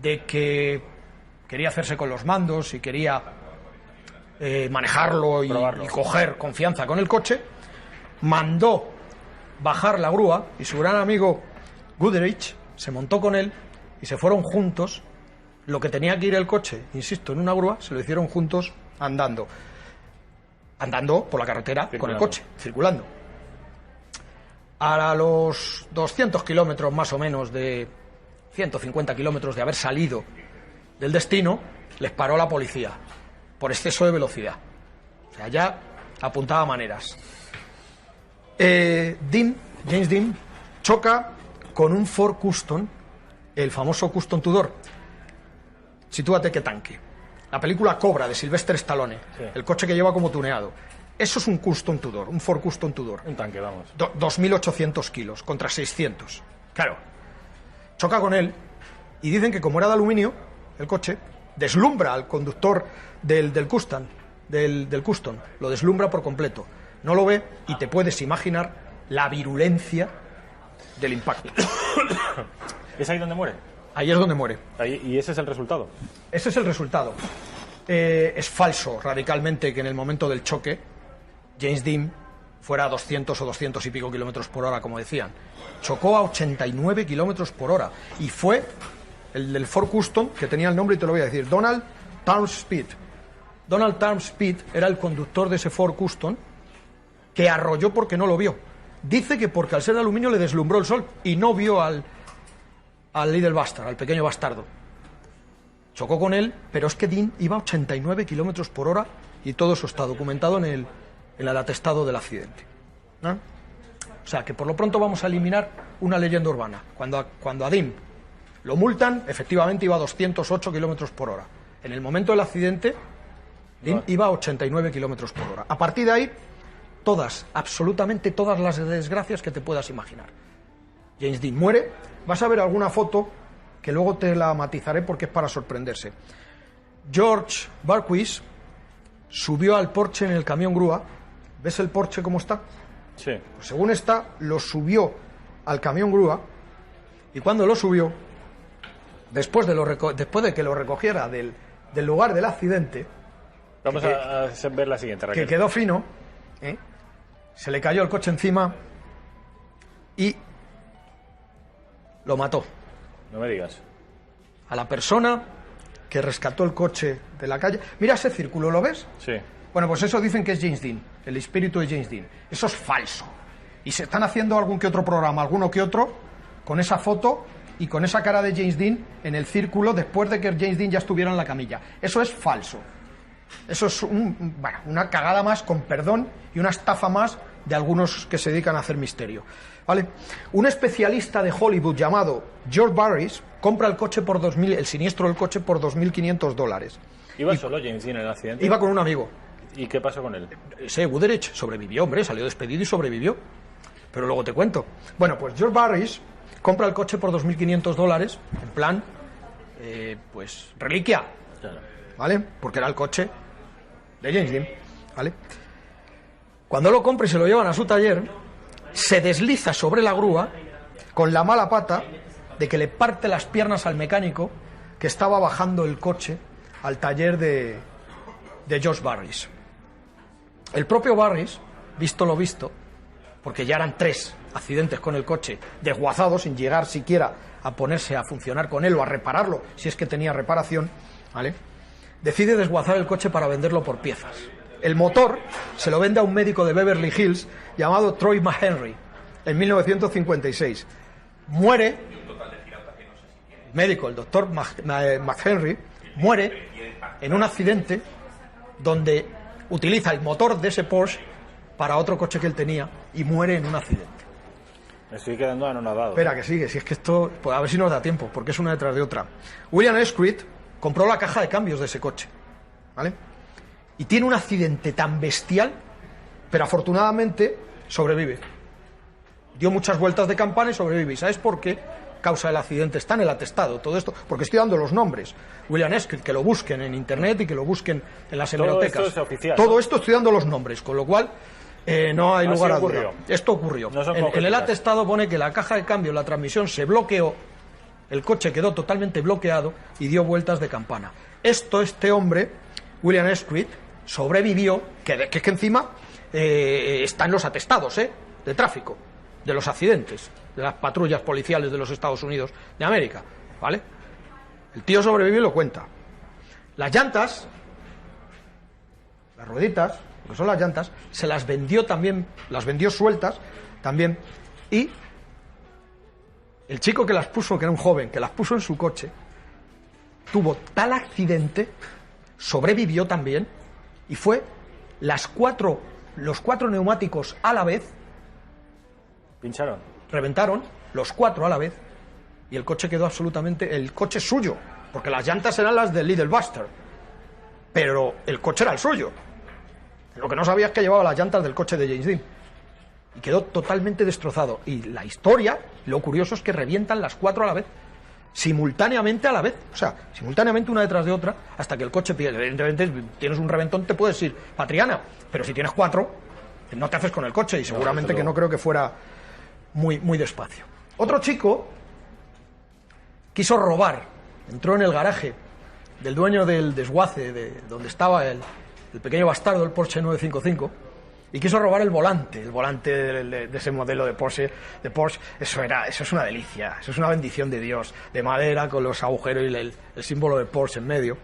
de que quería hacerse con los mandos y quería manejarlo y coger confianza con el coche, mandó bajar la grúa y su gran amigo Goodrich se montó con él y se fueron juntos. Lo que tenía que ir el coche, insisto, en una grúa, se lo hicieron juntos andando por la carretera con el coche, circulando. A los 200 kilómetros más o menos, de 150 kilómetros de haber salido del destino, les paró la policía por exceso de velocidad. O sea, ya apuntaba maneras. James Dean choca con un Ford Custom, el famoso Custom Tudor. Sitúate qué tanque. La película Cobra, de Sylvester Stallone, sí. El coche que lleva como tuneado. Eso es un Custom Tudor, un Ford Custom Tudor. Un tanque, vamos. 2.800 kilos contra 600. Claro. Choca con él y dicen que como era de aluminio, el coche deslumbra al conductor del Custom, del Custom. Lo deslumbra por completo. No lo ve y te puedes imaginar la virulencia del impacto. ¿Es ahí donde muere? Ahí es donde muere. ¿Y ese es el resultado? Ese es el resultado. Es falso radicalmente que en el momento del choque James Dean fuera a 200 o 200 y pico kilómetros por hora, como decían. Chocó a 89 kilómetros por hora. Y fue el del Ford Custom, que tenía el nombre y te lo voy a decir, Donald Townspeed. Donald Townspeed era el conductor de ese Ford Custom que arrolló porque no lo vio. Dice que porque al ser de aluminio le deslumbró el sol y no vio al Little Bastard, al pequeño bastardo. Chocó con él, pero es que Dean iba a 89 kilómetros por hora y todo eso está documentado en el atestado del accidente. ¿No? O sea, que por lo pronto vamos a eliminar una leyenda urbana. Cuando a Dean lo multan, efectivamente iba a 208 kilómetros por hora. En el momento del accidente, Dean iba a 89 kilómetros por hora. A partir de ahí, absolutamente todas las desgracias que te puedas imaginar. James Dean muere. Vas a ver alguna foto que luego te la matizaré porque es para sorprenderse. George Barquis subió al Porsche en el camión grúa. ¿Ves el Porsche cómo está? Sí. Pues según está, lo subió al camión grúa y cuando lo subió, después de que lo recogiera del lugar del accidente, vamos a ver la siguiente, Raquel. Que quedó fino, se le cayó el coche encima y lo mató. No me digas. A la persona que rescató el coche de la calle. Mira ese círculo, ¿lo ves? Sí. Bueno, pues eso dicen que es James Dean, el espíritu de James Dean. Eso es falso. Y se están haciendo algún que otro programa, alguno que otro, con esa foto y con esa cara de James Dean en el círculo después de que James Dean ya estuviera en la camilla. Eso es falso. Eso es una cagada más, con perdón, y una estafa más de algunos que se dedican a hacer misterio. ¿Vale? Un especialista de Hollywood llamado George Barris compra el coche por el siniestro del coche por $2.500. ¿Iba solo James Dean en el accidente? Iba con un amigo. ¿Y qué pasó con él? Ese Goodrich sobrevivió, hombre, salió despedido y sobrevivió. Pero luego te cuento. Bueno, pues George Barris compra el coche por $2.500, en plan, pues, reliquia. Claro. ¿Vale? Porque era el coche de James Dean. ¿Vale? Cuando lo compra y se lo llevan a su taller, se desliza sobre la grúa con la mala pata de que le parte las piernas al mecánico que estaba bajando el coche al taller de George Barris. El propio Barris, visto lo visto, porque ya eran 3 accidentes con el coche desguazados sin llegar siquiera a ponerse a funcionar con él o a repararlo si es que tenía reparación, ¿vale? Decide desguazar el coche para venderlo por piezas. El motor se lo vende a un médico de Beverly Hills llamado Troy McHenry en 1956. Muere, el médico, el doctor McHenry, muere en un accidente donde utiliza el motor de ese Porsche para otro coche que él tenía y muere en un accidente. Me estoy quedando anonadado. Espera, que sigue, si es que esto, pues a ver si nos da tiempo, porque es una detrás de otra. William Esquith compró la caja de cambios de ese coche, ¿vale? Y tiene un accidente tan bestial, pero afortunadamente sobrevive. Dio muchas vueltas de campana y sobrevive. ¿Y sabes por qué causa el accidente? Está en el atestado, todo esto, porque estoy dando los nombres. William Esquith, que lo busquen en internet y que lo busquen en las hemerotecas. Todo esto es oficial. Todo esto estoy dando los nombres, con lo cual no hay lugar a duda. Esto ocurrió. No en el atestado pone que la caja de cambio, la transmisión se bloqueó, el coche quedó totalmente bloqueado y dio vueltas de campana. este hombre, William Esquith, sobrevivió, que es que encima está en los atestados de tráfico, de los accidentes, de las patrullas policiales de los Estados Unidos de América, ¿vale? El tío sobrevivió y lo cuenta. Las llantas, las rueditas, lo que son las llantas, se las vendió también, las vendió sueltas también, y el chico que las puso, que era un joven, que las puso en su coche, tuvo tal accidente, sobrevivió también, y fue los cuatro neumáticos a la vez, ¿pincharon? Reventaron, los 4 a la vez, y el coche quedó absolutamente, el coche suyo, porque las llantas eran las del Little Buster, pero el coche era el suyo. Lo que no sabía es que llevaba las llantas del coche de James Dean. Y quedó totalmente destrozado. Y la historia, lo curioso es que revientan las 4 a la vez, simultáneamente a la vez. O sea, simultáneamente una detrás de otra, hasta que el coche pierde. Evidentemente, tienes un reventón, te puedes ir pa' Triana. Pero si tienes 4, no te haces con el coche. Y seguramente que no creo que fuera muy despacio. Otro chico quiso robar. Entró en el garaje del dueño del desguace, de donde estaba el pequeño bastardo, el Porsche 955, y quiso robar el volante de ese modelo de Porsche. Eso es una delicia, eso es una bendición de Dios, de madera con los agujeros y el símbolo de Porsche en medio.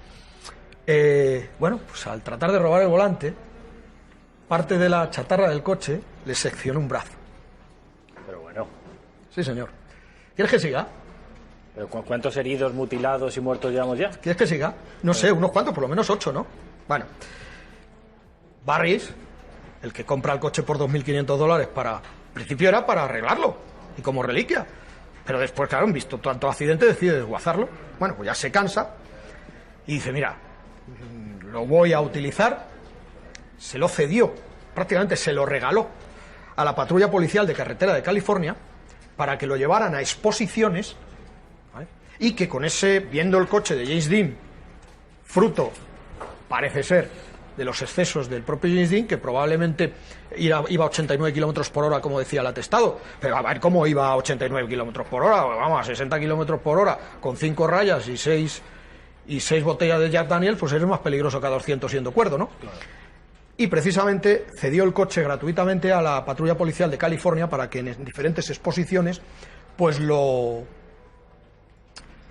Bueno, pues al tratar de robar el volante, parte de la chatarra del coche le seccionó un brazo. Pero bueno. Sí, señor. ¿Quieres que siga? ¿Pero cuántos heridos, mutilados y muertos llevamos ya? ¿Quieres que siga? No sé, unos cuantos, por lo menos 8, ¿no? Bueno. Barris, el que compra el coche por $2.500 al principio era para arreglarlo y como reliquia, pero después, claro, visto tanto accidente, decide desguazarlo. Bueno, pues ya se cansa y dice, mira, lo voy a utilizar. Se lo cedió, prácticamente se lo regaló a la patrulla policial de carretera de California para que lo llevaran a exposiciones, ¿vale? Y que con ese, viendo el coche de James Dean, fruto, parece ser, de los excesos del propio James Dean, que probablemente iba a 89 kilómetros por hora, como decía el atestado, pero a ver cómo iba a 89 kilómetros por hora, vamos, a 60 kilómetros por hora, con 5 rayas y 6 botellas de Jack Daniels, pues es más peligroso que a 200 siendo cuerdo, ¿no? Claro. Y precisamente cedió el coche gratuitamente a la patrulla policial de California para que en diferentes exposiciones pues le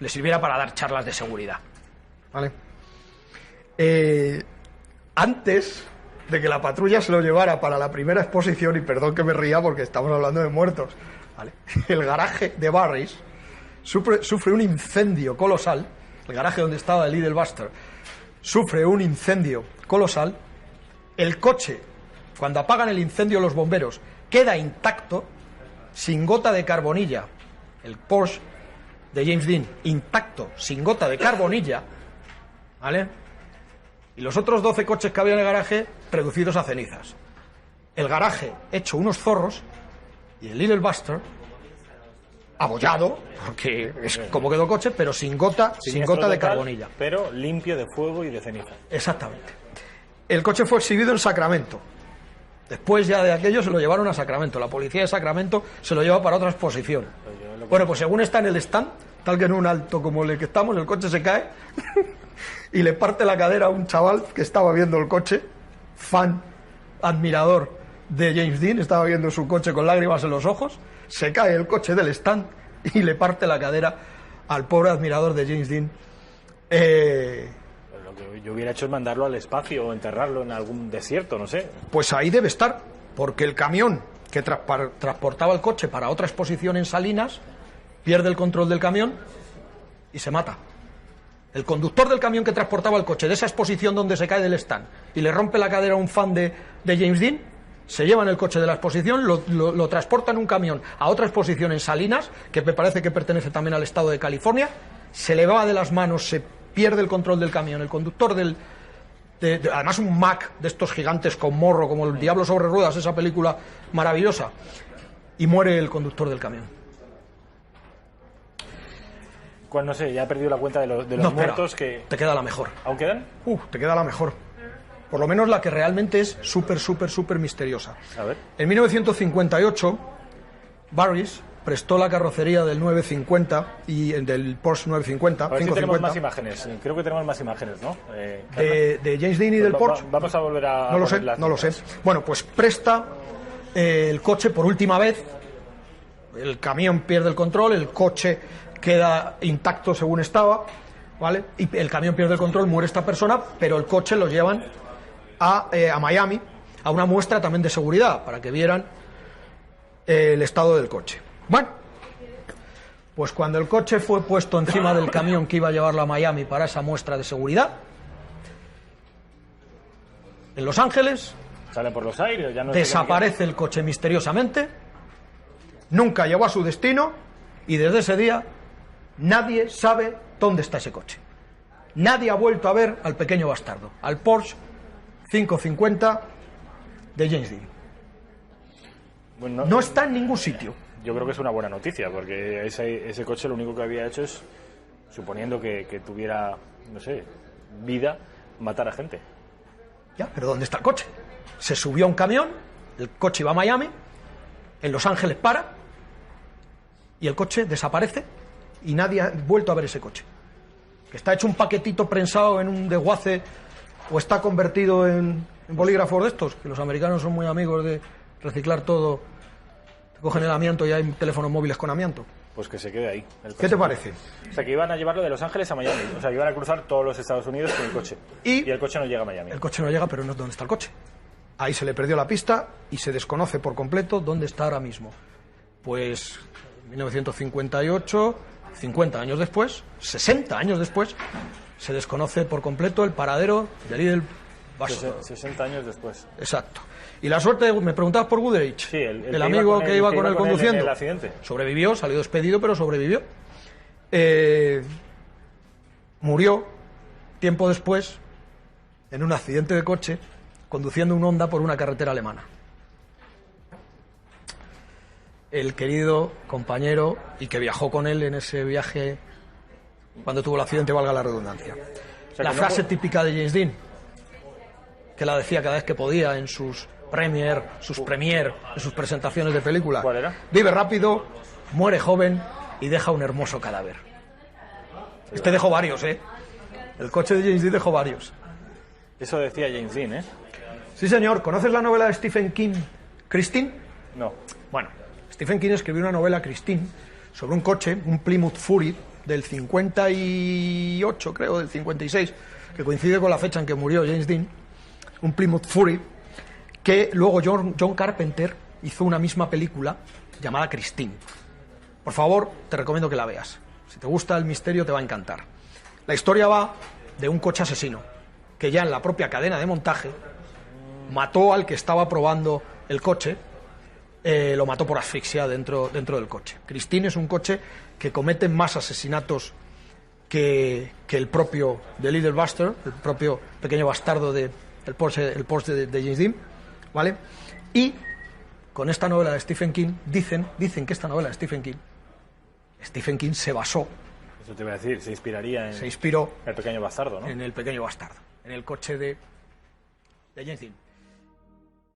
sirviera para dar charlas de seguridad, ¿vale? Antes de que la patrulla se lo llevara para la primera exposición, y perdón que me ría porque estamos hablando de muertos, ¿vale? El garaje de Barris sufre un incendio colosal. El garaje donde estaba el Little Buster sufre un incendio colosal. El coche, cuando apagan el incendio los bomberos, queda intacto, sin gota de carbonilla. El Porsche de James Dean, intacto, sin gota de carbonilla, ¿vale? Y los otros 12 coches que había en el garaje reducidos a cenizas. El garaje hecho unos zorros y el Little Buster abollado, porque es como quedó el coche, pero sin gota de carbonilla. Pero limpio de fuego y de ceniza. Exactamente. El coche fue exhibido en Sacramento. Después ya de aquello se lo llevaron a Sacramento. La policía de Sacramento se lo lleva para otra exposición. Bueno, pues según está en el stand, tal que en un alto como el que estamos, el coche se cae y le parte la cadera a un chaval que estaba viendo el coche, fan, admirador de James Dean, estaba viendo su coche con lágrimas en los ojos, se cae el coche del stand y le parte la cadera al pobre admirador de James Dean. Lo que yo hubiera hecho es mandarlo al espacio o enterrarlo en algún desierto, no sé. Pues ahí debe estar, porque el camión que transportaba el coche para otra exposición en Salinas pierde el control del camión y se mata. El conductor del camión que transportaba el coche de esa exposición donde se cae del stand y le rompe la cadera a un fan de James Dean, se llevan el coche de la exposición, lo transportan en un camión a otra exposición en Salinas, que me parece que pertenece también al estado de California, se le va de las manos, se pierde el control del camión, el conductor además un Mack de estos gigantes con morro, como El Diablo sobre Ruedas, esa película maravillosa, y muere el conductor del camión. Pues no sé, ya he perdido la cuenta de los muertos que... Te queda la mejor. ¿Aún quedan? Te queda la mejor. Por lo menos la que realmente es súper misteriosa. A ver. En 1958, Barris prestó la carrocería del 950 y del Porsche 950. A ver si 550, tenemos más imágenes. Creo que tenemos más imágenes, ¿no? de James Dean y del Porsche. Vamos a volver a... No lo sé, ponerlas. no lo sé. Bueno, pues presta el coche por última vez. El camión pierde el control, el coche queda intacto según estaba, ¿vale? Y el camión pierde el control, muere esta persona, pero el coche lo llevan a Miami, a una muestra también de seguridad, para que vieran el estado del coche. Bueno, pues cuando el coche fue puesto encima del camión que iba a llevarlo a Miami para esa muestra de seguridad, en Los Ángeles Sale por los aires, ya no desaparece el coche misteriosamente, nunca llegó a su destino y desde ese día nadie sabe dónde está ese coche. Nadie ha vuelto a ver al pequeño bastardo, al Porsche 550 de James Dean. Bueno, No está en ningún sitio. Yo creo que es una buena noticia, porque ese coche lo único que había hecho es, suponiendo que tuviera, no sé, vida, matar a gente. Ya, pero ¿dónde está el coche? Se subió a un camión, el coche iba a Miami, en Los Ángeles para, y el coche desaparece y nadie ha vuelto a ver ese coche. Que está hecho un paquetito prensado en un desguace o está convertido en bolígrafos de estos, que los americanos son muy amigos de reciclar todo. Te cogen el amianto y hay teléfonos móviles con amianto. Pues que se quede ahí. ¿Qué te parece? O sea, que iban a llevarlo de Los Ángeles a Miami. O sea, que iban a cruzar todos los Estados Unidos con el coche. Y el coche no llega a Miami. El coche no llega, pero no es dónde está el coche. Ahí se le perdió la pista y se desconoce por completo dónde está ahora mismo. Pues en 1958, 50 años después, 60 años después, se desconoce por completo el paradero de Lidl Basel. 60 años después. Exacto. Y la suerte, me preguntabas por Goodrich, Sí, el amigo que iba con él conduciendo. en el accidente. Sobrevivió, salió despedido, pero sobrevivió. Murió tiempo después en un accidente de coche conduciendo un Honda por una carretera alemana. El querido compañero y que viajó con él en ese viaje cuando tuvo el accidente, valga la redundancia. La frase típica de James Dean, que la decía cada vez que podía en sus premier, en sus presentaciones de películas. ¿Cuál era? Vive rápido, muere joven y deja un hermoso cadáver. Este dejó varios, ¿eh? El coche de James Dean dejó varios. Eso decía James Dean, ¿eh? Sí, señor. ¿Conoces la novela de Stephen King, Christine? No. Bueno, Stephen King escribió una novela, Christine, sobre un coche, un Plymouth Fury del 58, creo, del 56, que coincide con la fecha en que murió James Dean, un Plymouth Fury, que luego John Carpenter hizo una misma película llamada Christine. Por favor, te recomiendo que la veas. Si te gusta el misterio, te va a encantar. La historia va de un coche asesino, que ya en la propia cadena de montaje mató al que estaba probando el coche, lo mató por asfixia dentro del coche. Christine es un coche que comete más asesinatos que el propio de Little Buster, el propio pequeño bastardo del Porsche de James Dean, ¿vale? Y con esta novela de Stephen King, dicen que esta novela de Stephen King se basó. Eso te iba a decir, se inspiró En el pequeño bastardo, ¿no? En el pequeño bastardo, en el coche de James Dean.